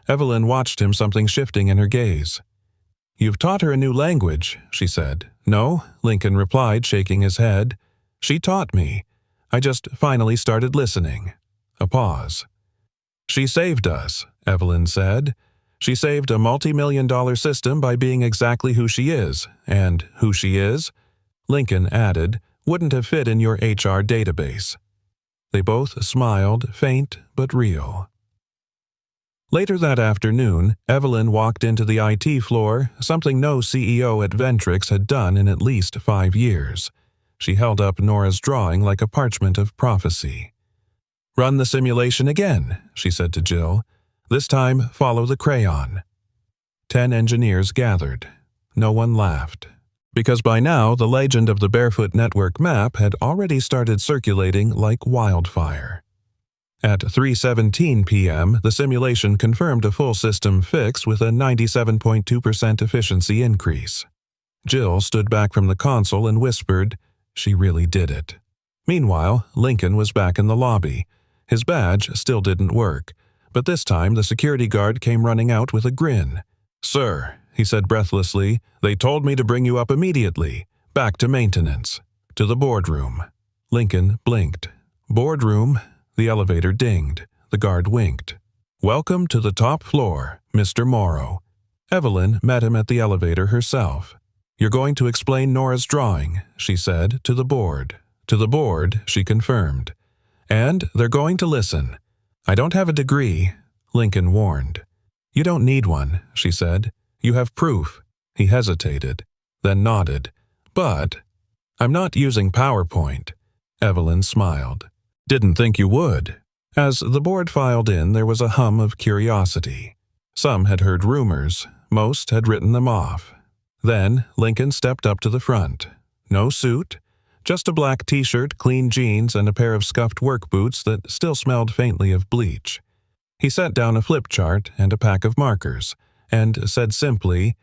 Evelyn watched him, something shifting in her gaze. "You've taught her a new language," she said. "No," Lincoln replied, shaking his head. "She taught me. I just finally started listening." A pause. "She saved us," Evelyn said. "She saved a multi-million-dollar system by being exactly who she is, and who she is," Lincoln added, "wouldn't have fit in your HR database." They both smiled, faint but real. Later that afternoon, Evelyn walked into the IT floor, something no CEO at Ventrix had done in at least 5 years. She held up Nora's drawing like a parchment of prophecy. "Run the simulation again," she said to Jill. "This time, follow the crayon." 10 engineers gathered. No one laughed. Because by now, the legend of the Barefoot network map had already started circulating like wildfire. At 3:17 p.m., the simulation confirmed a full system fix with a 97.2% efficiency increase. Jill stood back from the console and whispered, "She really did it." Meanwhile, Lincoln was back in the lobby. His badge still didn't work, but this time the security guard came running out with a grin. "Sir," he said breathlessly, "they told me to bring you up immediately. Back to maintenance. To the boardroom." Lincoln blinked. "Boardroom?" The elevator dinged. The guard winked. "Welcome to the top floor, Mr. Morrow." Evelyn met him at the elevator herself. "You're going to explain Nora's drawing," she said, "to the board." "To the board," she confirmed. "And they're going to listen. I don't have a degree," Lincoln warned. "You don't need one," she said. "You have proof." He hesitated, then nodded. "But I'm not using PowerPoint." Evelyn smiled. "Didn't think you would." As the board filed in, there was a hum of curiosity. Some had heard rumors. Most had written them off. Then Lincoln stepped up to the front. No suit, just a black t-shirt, clean jeans, and a pair of scuffed work boots that still smelled faintly of bleach. He set down a flip chart and a pack of markers, and said simply,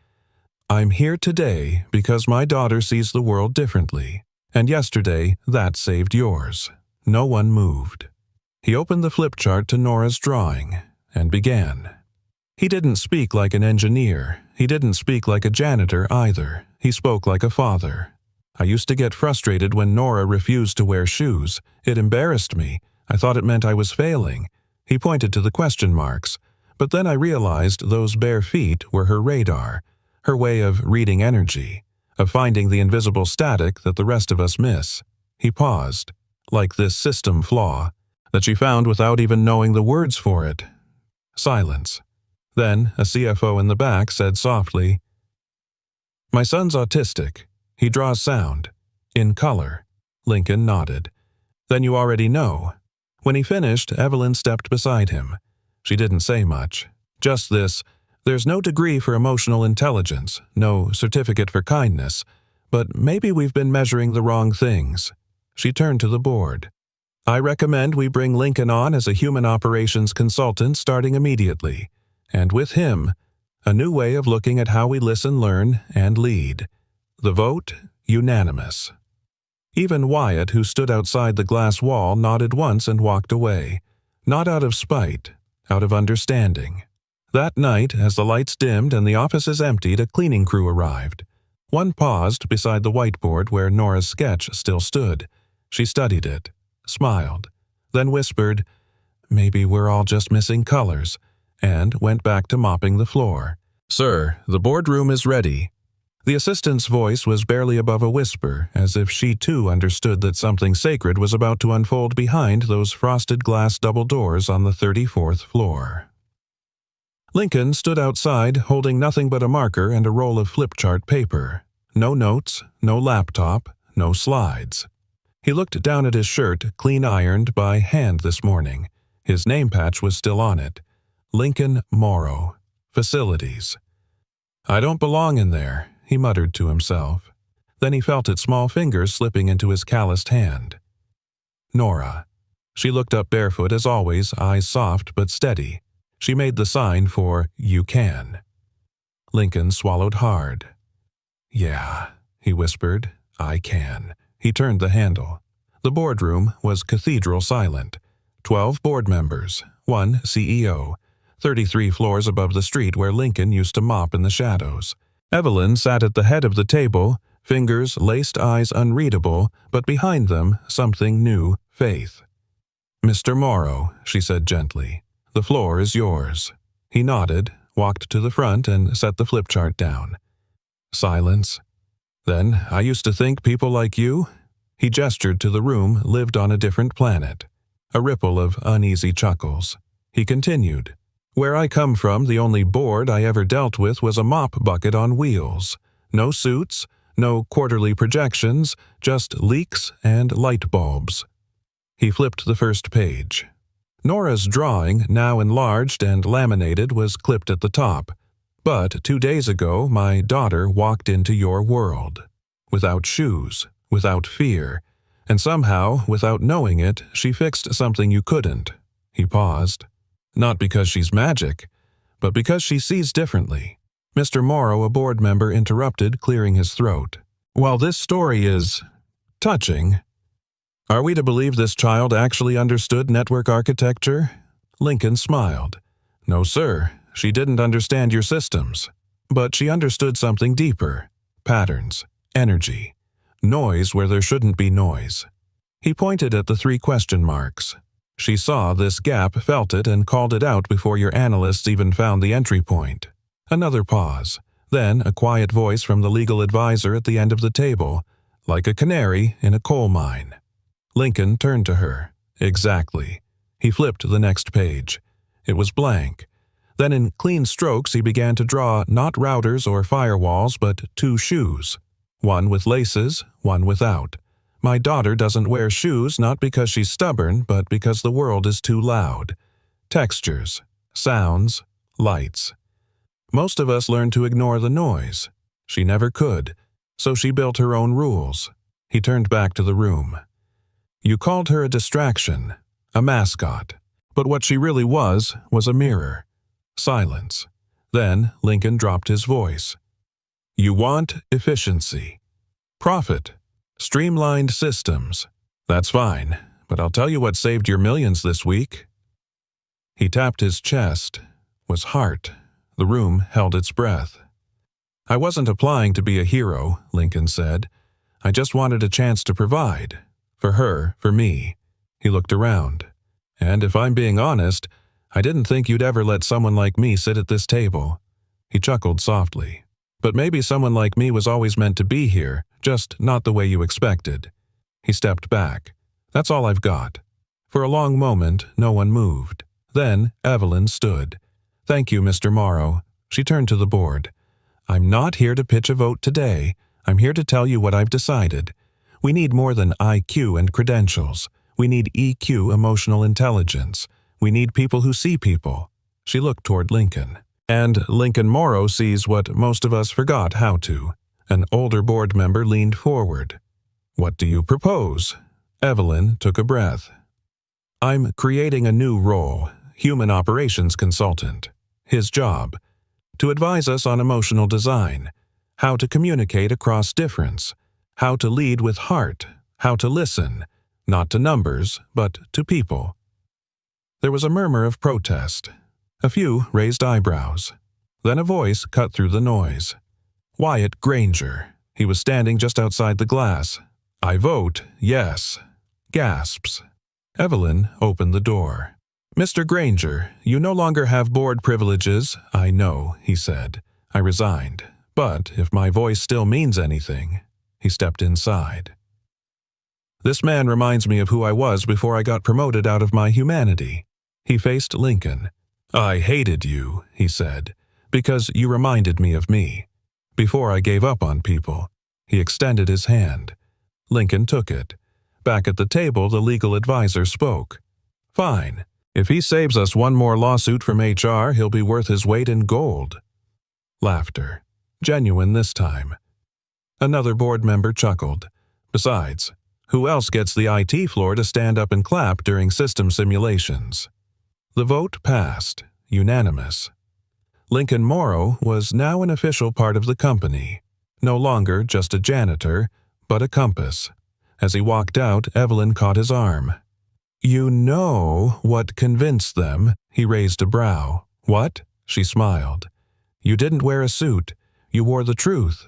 "I'm here today because my daughter sees the world differently, and yesterday that saved yours." No one moved. He opened the flip chart to Nora's drawing and began. He didn't speak like an engineer. He didn't speak like a janitor either. He spoke like a father. "I used to get frustrated when Nora refused to wear shoes. It embarrassed me. I thought it meant I was failing." He pointed to the question marks. "But then I realized those bare feet were her radar, her way of reading energy, of finding the invisible static that the rest of us miss." He paused, like this system flaw, that she found without even knowing the words for it. Silence. Then a CFO in the back said softly, "My son's autistic. He draws sound. In color." Lincoln nodded. "Then you already know." When he finished, Evelyn stepped beside him. She didn't say much. Just this, "There's no degree for emotional intelligence, no certificate for kindness, but maybe we've been measuring the wrong things." She turned to the board. "I recommend we bring Lincoln on as a human operations consultant starting immediately, and with him, a new way of looking at how we listen, learn, and lead." The vote, unanimous. Even Wyatt, who stood outside the glass wall, nodded once and walked away. Not out of spite, out of understanding. That night, as the lights dimmed and the offices emptied, a cleaning crew arrived. One paused beside the whiteboard where Nora's sketch still stood. She studied it, smiled, then whispered, "Maybe we're all just missing colors," and went back to mopping the floor. "Sir, the boardroom is ready." The assistant's voice was barely above a whisper, as if she too understood that something sacred was about to unfold behind those frosted glass double doors on the 34th floor. Lincoln stood outside, holding nothing but a marker and a roll of flip chart paper. No notes, no laptop, no slides. He looked down at his shirt, clean ironed by hand this morning. His name patch was still on it. Lincoln Morrow. Facilities. "I don't belong in there," he muttered to himself. Then he felt its small fingers slipping into his calloused hand. Nora. She looked up barefoot as always, eyes soft but steady. She made the sign for "you can." Lincoln swallowed hard. "Yeah," he whispered, "I can." He turned the handle. The boardroom was cathedral silent. 12 board members, 1 CEO, 33 floors above the street where Lincoln used to mop in the shadows. Evelyn sat at the head of the table, fingers laced, eyes unreadable, but behind them something new, faith. "Mr. Morrow," she said gently, "the floor is yours." He nodded, walked to the front, and set the flip chart down. Silence. "Then I used to think people like you," he gestured to the room, lived on a different planet. A ripple of uneasy chuckles. He continued, "Where I come from, the only board I ever dealt with was a mop bucket on wheels. No suits, no quarterly projections, just leaks and light bulbs." He flipped the first page. Nora's drawing, now enlarged and laminated, was clipped at the top. "But 2 days ago, my daughter walked into your world. Without shoes, without fear, and somehow, without knowing it, she fixed something you couldn't." He paused. "Not because she's magic, but because she sees differently." Mr. Morrow, a board member, interrupted, clearing his throat. "While this story is touching, are we to believe this child actually understood network architecture?" Lincoln smiled. "No, sir. She didn't understand your systems. But she understood something deeper. Patterns, energy, noise where there shouldn't be noise." He pointed at the 3 question marks. "She saw this gap, felt it, and called it out before your analysts even found the entry point." Another pause. Then a quiet voice from the legal advisor at the end of the table, like a canary in a coal mine. Lincoln turned to her. "Exactly." He flipped the next page. It was blank. Then in clean strokes he began to draw not routers or firewalls, but 2 shoes. One with laces, one without. "My daughter doesn't wear shoes not because she's stubborn, but because the world is too loud." Textures, sounds, lights. Most of us learn to ignore the noise. She never could, so she built her own rules. He turned back to the room. "You called her a distraction, a mascot, but what she really was a mirror." Silence. Then Lincoln dropped his voice. You want efficiency, profit, streamlined systems. That's fine, but I'll tell you what saved your millions this week. He tapped his chest. Was heart. The room held its breath. I wasn't applying to be a hero, Lincoln said. I just wanted a chance to provide. For her, for me. He looked around. And if I'm being honest, I didn't think you'd ever let someone like me sit at this table. He chuckled softly. But maybe someone like me was always meant to be here, just not the way you expected. He stepped back. That's all I've got. For a long moment, no one moved. Then Evelyn stood. Thank you, Mr. Morrow. She turned to the board. I'm not here to pitch a vote today. I'm here to tell you what I've decided. We need more than IQ and credentials. We need EQ, emotional intelligence. We need people who see people. She looked toward Lincoln. And Lincoln Morrow sees what most of us forgot how to. An older board member leaned forward. What do you propose? Evelyn took a breath. I'm creating a new role, human operations consultant. His job. To advise us on emotional design, how to communicate across difference, how to lead with heart, how to listen, not to numbers, but to people. There was a murmur of protest. A few raised eyebrows. Then a voice cut through the noise. Wyatt Granger. He was standing just outside the glass. I vote yes. Gasps. Evelyn opened the door. Mr. Granger, you no longer have board privileges. I know, he said. I resigned. But if my voice still means anything, he stepped inside. This man reminds me of who I was before I got promoted out of my humanity. He faced Lincoln. I hated you, he said, because you reminded me of me. Before I gave up on people, he extended his hand. Lincoln took it. Back at the table, the legal advisor spoke. Fine. If he saves us one more lawsuit from HR, he'll be worth his weight in gold. Laughter. Genuine this time. Another board member chuckled. Besides, who else gets the IT floor to stand up and clap during system simulations? The vote passed, unanimous. Lincoln Morrow was now an official part of the company, no longer just a janitor, but a compass. As he walked out, Evelyn caught his arm. You know what convinced them, he raised a brow. What? She smiled. You didn't wear a suit. You wore the truth.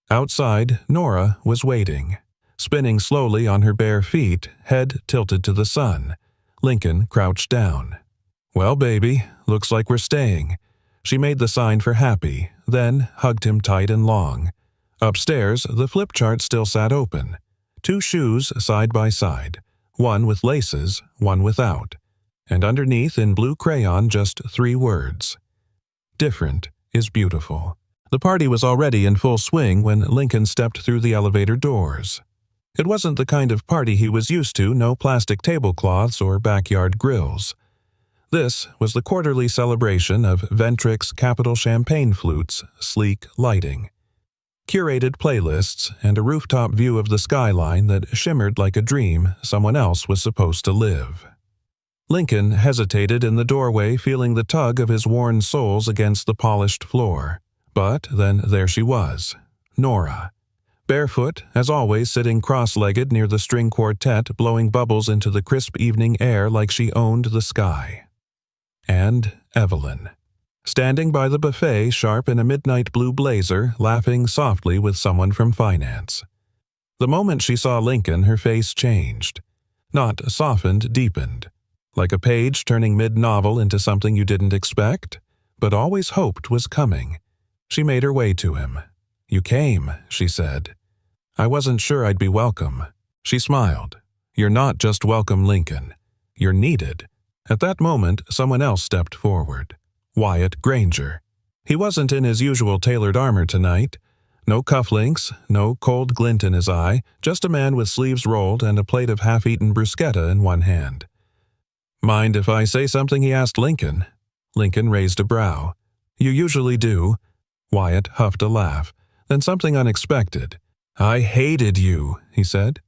Outside, Nora was waiting, spinning slowly on her bare feet, head tilted to the sun. Lincoln crouched down. Well, baby, looks like we're staying. She made the sign for happy, then hugged him tight and long. Upstairs, the flip chart still sat open. 2 shoes side by side, one with laces, one without. And underneath in blue crayon just 3 words. Different is beautiful. The party was already in full swing when Lincoln stepped through the elevator doors. It wasn't the kind of party he was used to, no plastic tablecloths or backyard grills. This was the quarterly celebration of Ventrix Capital Champagne Flutes, sleek lighting. Curated playlists and a rooftop view of the skyline that shimmered like a dream someone else was supposed to live. Lincoln hesitated in the doorway, feeling the tug of his worn soles against the polished floor. But then there she was, Nora. Barefoot, as always sitting cross-legged near the string quartet, blowing bubbles into the crisp evening air like she owned the sky. And Evelyn. Standing by the buffet, sharp in a midnight blue blazer, laughing softly with someone from finance. The moment she saw Lincoln, her face changed. Not softened, deepened. Like a page turning mid-novel into something you didn't expect, but always hoped was coming. She made her way to him. You came, she said. I wasn't sure I'd be welcome. She smiled. You're not just welcome, Lincoln. You're needed. At that moment, someone else stepped forward. Wyatt Granger. He wasn't in his usual tailored armor tonight. No cufflinks, no cold glint in his eye, just a man with sleeves rolled and a plate of half-eaten bruschetta in one hand. Mind if I say something, he asked Lincoln. Lincoln raised a brow. You usually do. Wyatt huffed a laugh, then something unexpected. I hated you, he said.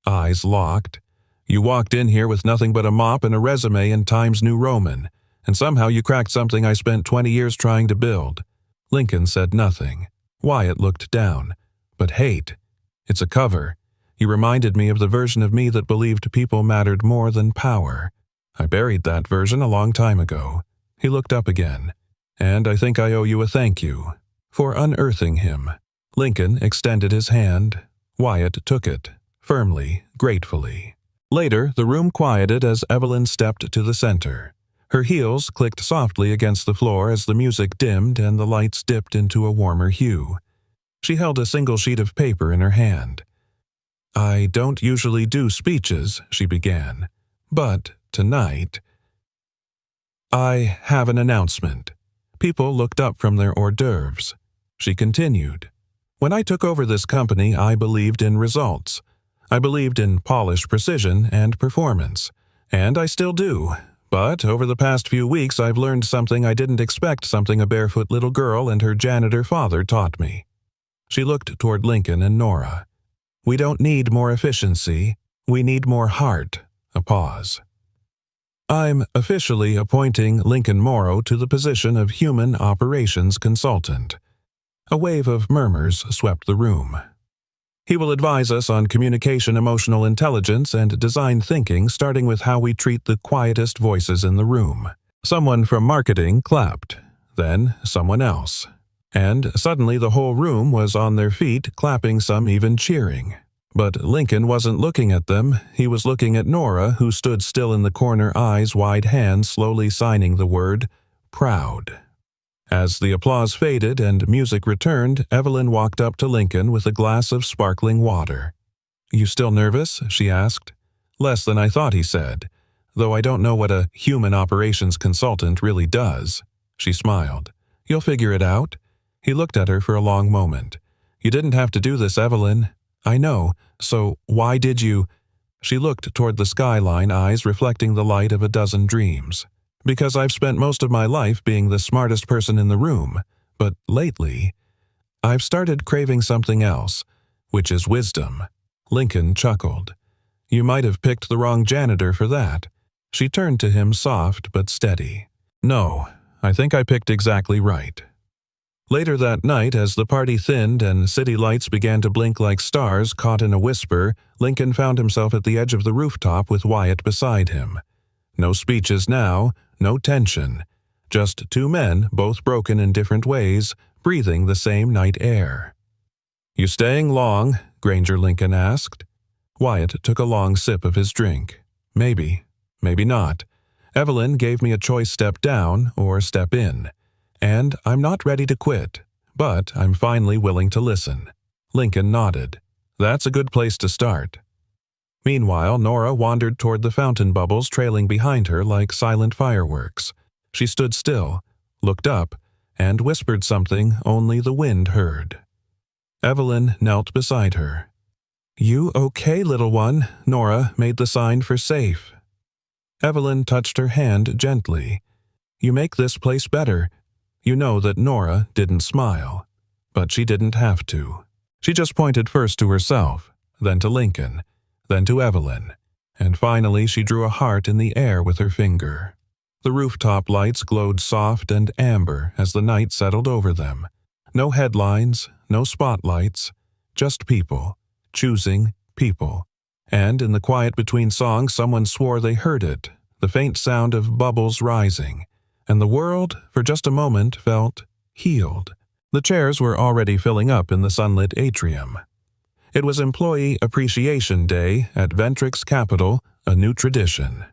Eyes locked. You walked in here with nothing but a mop and a resume in Times New Roman. and somehow you cracked something I spent 20 years trying to build." Lincoln said nothing. Wyatt looked down. "But hate. It's a cover. You reminded me of the version of me that believed people mattered more than power. I buried that version a long time ago." He looked up again. "And I think I owe you a thank you for unearthing him." Lincoln extended his hand. Wyatt took it, firmly, gratefully. Later, the room quieted as Evelyn stepped to the center. Her heels clicked softly against the floor as the music dimmed and the lights dipped into a warmer hue. She held a single sheet of paper in her hand. "I don't usually do speeches," she began, "but tonight I have an announcement." People looked up from their hors d'oeuvres. She continued, "When I took over this company, I believed in results. I believed in polished precision and performance, and I still do. But over the past few weeks, I've learned something I didn't expect, something a barefoot little girl and her janitor father taught me." She looked toward Lincoln and Nora. "We don't need more efficiency. We need more heart." A pause. "I'm officially appointing Lincoln Morrow to the position of Human Operations Consultant." A wave of murmurs swept the room. "He will advise us on communication, emotional intelligence, and design thinking, starting with how we treat the quietest voices in the room." Someone from marketing clapped, then someone else. And suddenly the whole room was on their feet, clapping, some even cheering. But Lincoln wasn't looking at them. He was looking at Nora, who stood still in the corner, eyes wide, hands slowly signing the word, "Proud." As the applause faded and music returned, Evelyn walked up to Lincoln with a glass of sparkling water. "You still nervous?" she asked. "Less than I thought," he said, "though I don't know what a human operations consultant really does." She smiled. "You'll figure it out." He looked at her for a long moment. "You didn't have to do this, Evelyn." "I know. So why did you—" She looked toward the skyline, eyes reflecting the light of a dozen dreams. "Because I've spent most of my life being the smartest person in the room, but lately, I've started craving something else, which is wisdom." Lincoln chuckled. "You might have picked the wrong janitor for that." She turned to him, soft but steady. "No, I think I picked exactly right." Later that night, as the party thinned and city lights began to blink like stars caught in a whisper, Lincoln found himself at the edge of the rooftop with Wyatt beside him. No speeches now, no tension. Just two men, both broken in different ways, breathing the same night air. "You staying long?" Granger Lincoln asked. Wyatt took a long sip of his drink. "Maybe, maybe not. Evelyn gave me a choice: step down or step in. And I'm not ready to quit, but I'm finally willing to listen." Lincoln nodded. "That's a good place to start." Meanwhile, Nora wandered toward the fountain bubbles trailing behind her like silent fireworks. She stood still, looked up, and whispered something only the wind heard. Evelyn knelt beside her. "You okay, little one?" Nora made the sign for safe. Evelyn touched her hand gently. "You make this place better." You know that Nora didn't smile, but she didn't have to. She just pointed first to herself, then to Lincoln, then to Evelyn, and finally she drew a heart in the air with her finger. The rooftop lights glowed soft and amber as the night settled over them. No headlines, no spotlights, just people, choosing people. And in the quiet between songs, someone swore they heard it, the faint sound of bubbles rising. And the world, for just a moment, felt healed. The chairs were already filling up in the sunlit atrium. It was Employee Appreciation Day at Ventrix Capital, a new tradition.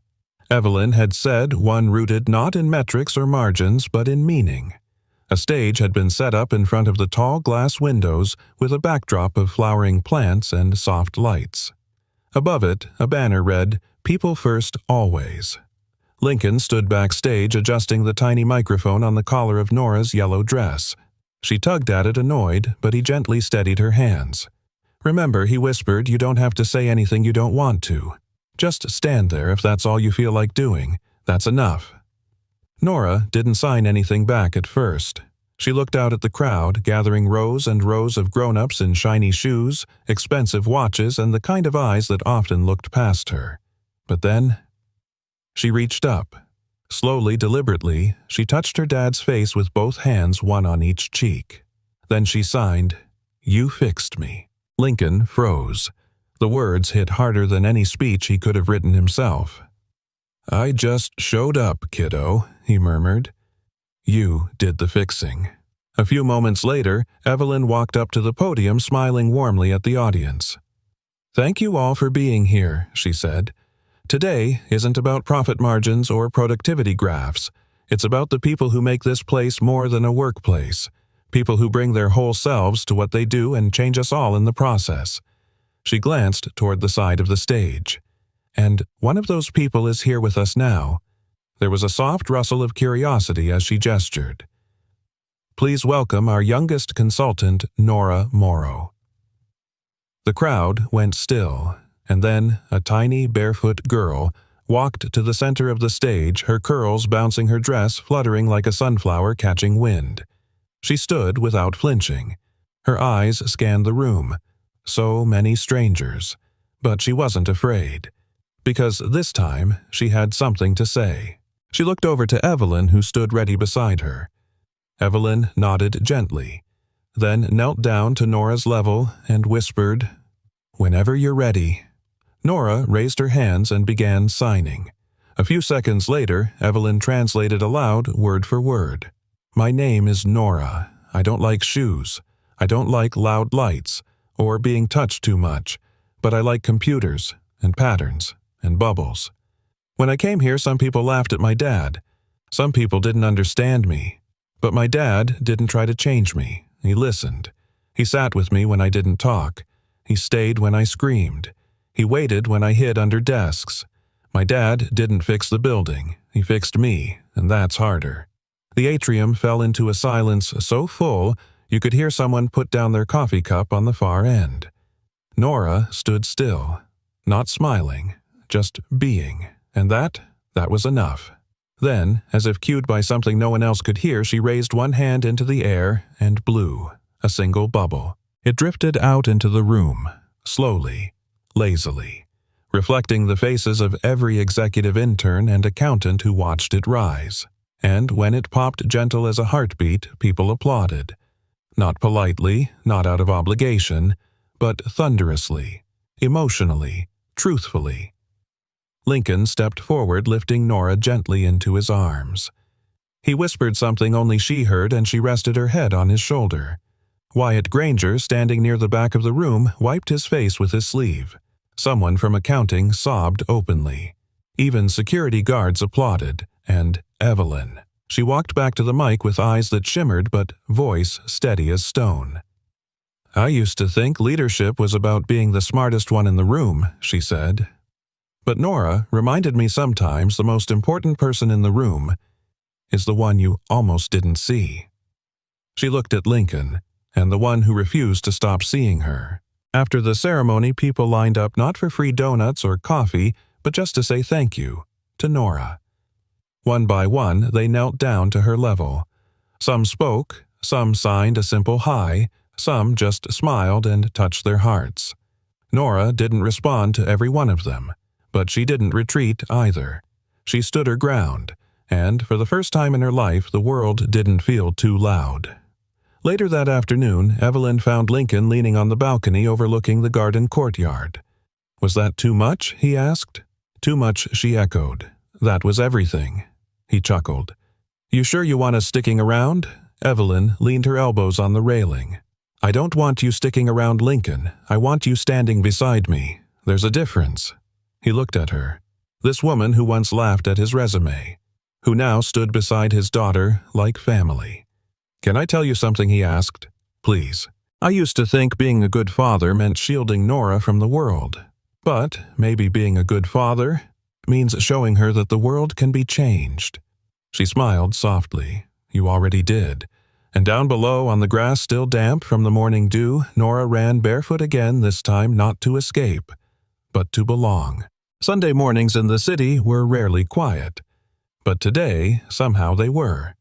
Evelyn had said one rooted not in metrics or margins, but in meaning. A stage had been set up in front of the tall glass windows with a backdrop of flowering plants and soft lights. Above it, a banner read, "People First Always." Lincoln stood backstage adjusting the tiny microphone on the collar of Nora's yellow dress. She tugged at it, annoyed, but he gently steadied her hands. "Remember," he whispered, "you don't have to say anything you don't want to. Just stand there if that's all you feel like doing. That's enough." Nora didn't sign anything back at first. She looked out at the crowd, gathering rows and rows of grown-ups in shiny shoes, expensive watches, and the kind of eyes that often looked past her. But then she reached up. Slowly, deliberately, she touched her dad's face with both hands, one on each cheek. Then she signed, "You fixed me." Lincoln froze. The words hit harder than any speech he could have written himself. "I just showed up, kiddo," he murmured. "You did the fixing." A few moments later, Evelyn walked up to the podium, smiling warmly at the audience. "Thank you all for being here," she said. "Today isn't about profit margins or productivity graphs. It's about the people who make this place more than a workplace, people who bring their whole selves to what they do and change us all in the process." She glanced toward the side of the stage. "And one of those people is here with us now." There was a soft rustle of curiosity as she gestured. "Please welcome our youngest consultant, Nora Morrow." The crowd went still, and then a tiny barefoot girl walked to the center of the stage, her curls bouncing, her dress fluttering like a sunflower catching wind. She stood without flinching. Her eyes scanned the room. So many strangers. But she wasn't afraid, because this time she had something to say. She looked over to Evelyn, who stood ready beside her. Evelyn nodded gently, then knelt down to Nora's level and whispered, "Whenever you're ready." Nora raised her hands and began signing. A few seconds later, Evelyn translated aloud, word for word. "My name is Nora. I don't like shoes. I don't like loud lights or being touched too much, but I like computers and patterns and bubbles. When I came here, some people laughed at my dad. Some people didn't understand me. But my dad didn't try to change me. He listened. He sat with me when I didn't talk. He stayed when I screamed. He waited when I hid under desks. My dad didn't fix the building. He fixed me, and that's harder." The atrium fell into a silence so full you could hear someone put down their coffee cup on the far end. Nora stood still, not smiling, just being, and that was enough. Then, as if cued by something no one else could hear, she raised one hand into the air and blew, a single bubble. It drifted out into the room, slowly, lazily, reflecting the faces of every executive intern and accountant who watched it rise. And when it popped gentle as a heartbeat, people applauded. Not politely, not out of obligation, but thunderously, emotionally, truthfully. Lincoln stepped forward, lifting Nora gently into his arms. He whispered something only she heard, and she rested her head on his shoulder. Wyatt Granger, standing near the back of the room, wiped his face with his sleeve. Someone from accounting sobbed openly. Even security guards applauded, and Evelyn. She walked back to the mic with eyes that shimmered but voice steady as stone. "I used to think leadership was about being the smartest one in the room," she said. "But Nora reminded me sometimes the most important person in the room is the one you almost didn't see." She looked at Lincoln, and the one who refused to stop seeing her. After the ceremony, people lined up not for free donuts or coffee, but just to say thank you to Nora. One by one, they knelt down to her level. Some spoke, some signed a simple hi, some just smiled and touched their hearts. Nora didn't respond to every one of them, but she didn't retreat either. She stood her ground, and for the first time in her life, the world didn't feel too loud. Later that afternoon, Evelyn found Lincoln leaning on the balcony overlooking the garden courtyard. "Was that too much?" he asked. "Too much," she echoed. "That was everything." He chuckled. "You sure you want us sticking around?" Evelyn leaned her elbows on the railing. "I don't want you sticking around, Lincoln. I want you standing beside me. There's a difference." He looked at her. This woman who once laughed at his resume, who now stood beside his daughter like family. "Can I tell you something?" he asked. "Please." "I used to think being a good father meant shielding Nora from the world. But maybe being a good father means showing her that the world can be changed." She smiled softly. "You already did." And down below, on the grass still damp from the morning dew, Nora ran barefoot again, this time not to escape, but to belong. Sunday mornings in the city were rarely quiet, but today, somehow they were.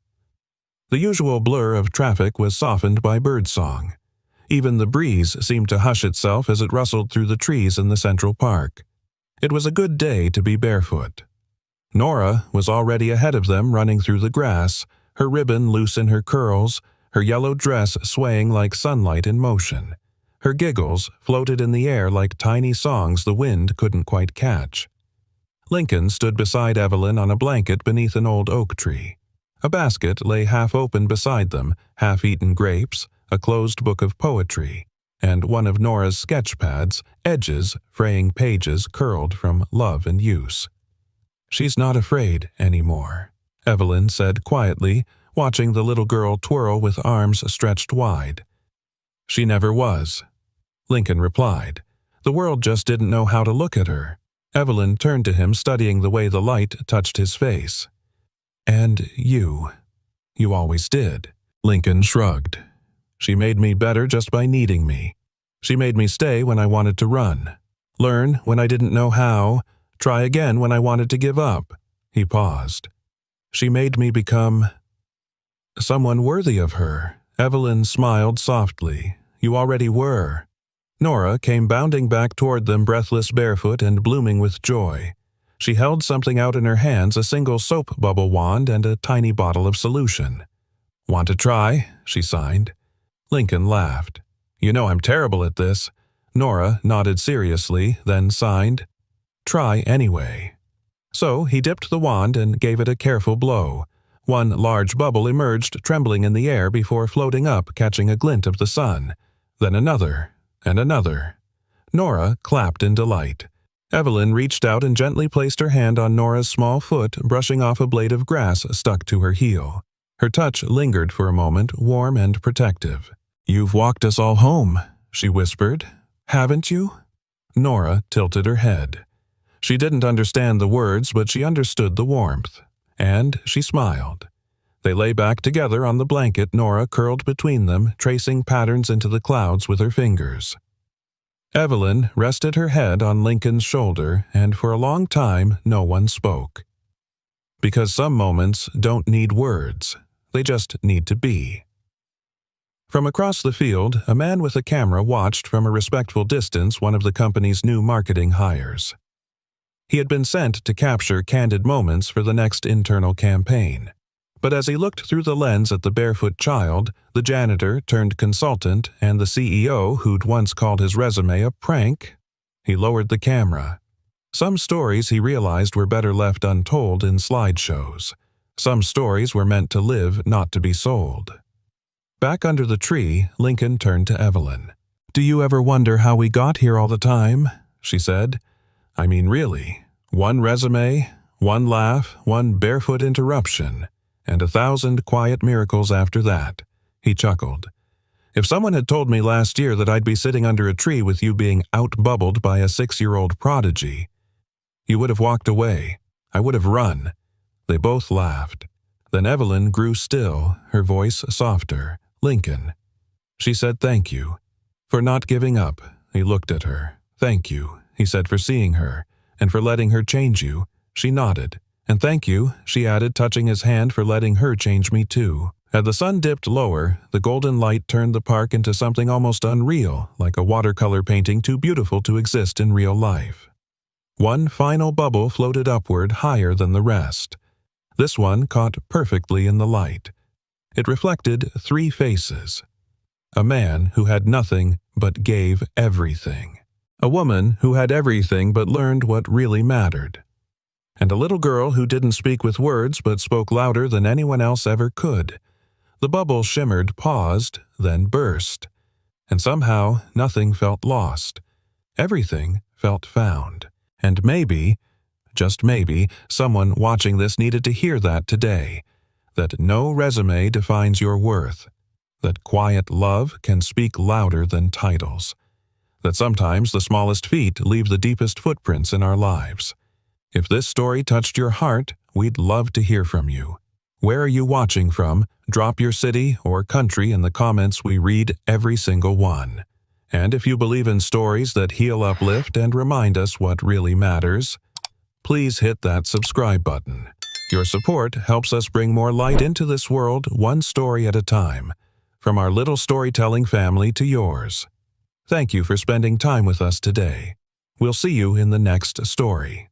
The usual blur of traffic was softened by birdsong. Even the breeze seemed to hush itself as it rustled through the trees in the Central Park. It was a good day to be barefoot. Nora was already ahead of them, running through the grass, her ribbon loose in her curls, her yellow dress swaying like sunlight in motion. Her giggles floated in the air like tiny songs the wind couldn't quite catch. Lincoln stood beside Evelyn on a blanket beneath an old oak tree. A basket lay half open beside them, half-eaten grapes, a closed book of poetry, and one of Nora's sketch pads, edges fraying pages curled from love and use. "She's not afraid anymore," Evelyn said quietly, watching the little girl twirl with arms stretched wide. "She never was," Lincoln replied. The world just didn't know how to look at her. Evelyn turned to him, studying the way the light touched his face. "And you always did." Lincoln shrugged. "She made me better just by needing me. She made me stay when I wanted to run, learn when I didn't know how, try again when I wanted to give up." He paused. "She made me become someone worthy of her." Evelyn smiled softly. "You already were." Nora came bounding back toward them, breathless, barefoot, and blooming with joy. She held something out in her hands, a single soap bubble wand and a tiny bottle of solution. "Want to try?" she signed. Lincoln laughed. "You know I'm terrible at this." Nora nodded seriously, then signed, "Try anyway." So he dipped the wand and gave it a careful blow. One large bubble emerged, trembling in the air before floating up, catching a glint of the sun. Then another, and another. Nora clapped in delight. Evelyn reached out and gently placed her hand on Nora's small foot, brushing off a blade of grass stuck to her heel. Her touch lingered for a moment, warm and protective. "You've walked us all home," she whispered. "Haven't you?" Nora tilted her head. She didn't understand the words, but she understood the warmth. And she smiled. They lay back together on the blanket, Nora curled between them, tracing patterns into the clouds with her fingers. Evelyn rested her head on Lincoln's shoulder, and for a long time no one spoke. Because some moments don't need words. They just need to be. From across the field, a man with a camera watched from a respectful distance one of the company's new marketing hires. He had been sent to capture candid moments for the next internal campaign. But as he looked through the lens at the barefoot child, the janitor turned consultant, and the CEO who'd once called his resume a prank, he lowered the camera. Some stories, he realized, were better left untold in slideshows. Some stories were meant to live, not to be sold. Back under the tree, Lincoln turned to Evelyn. "Do you ever wonder how we got here all the time?" she said. "I mean, really. One resume, one laugh, one barefoot interruption, and 1,000 quiet miracles after that." He chuckled. "If someone had told me last year that I'd be sitting under a tree with you being out-bubbled by a 6-year-old prodigy, you would have walked away. I would have run." They both laughed. Then Evelyn grew still, her voice softer. "Lincoln." She said, "Thank you for not giving up." He looked at her. "Thank you," he said, "for seeing her, and for letting her change you." She nodded. "And thank you," she added, touching his hand, "for letting her change me too." As the sun dipped lower, the golden light turned the park into something almost unreal, like a watercolor painting too beautiful to exist in real life. One final bubble floated upward, higher than the rest. This one caught perfectly in the light. It reflected 3 faces. A man who had nothing but gave everything. A woman who had everything but learned what really mattered. And a little girl who didn't speak with words but spoke louder than anyone else ever could. The bubble shimmered, paused, then burst. And somehow nothing felt lost. Everything felt found. And maybe, just maybe, someone watching this needed to hear that today. That no resume defines your worth. That quiet love can speak louder than titles. That sometimes the smallest feet leave the deepest footprints in our lives. If this story touched your heart, we'd love to hear from you. Where are you watching from? Drop your city or country in the comments. We read every single one. And if you believe in stories that heal, uplift, and remind us what really matters, please hit that subscribe button. Your support helps us bring more light into this world, one story at a time. From our little storytelling family to yours. Thank you for spending time with us today. We'll see you in the next story.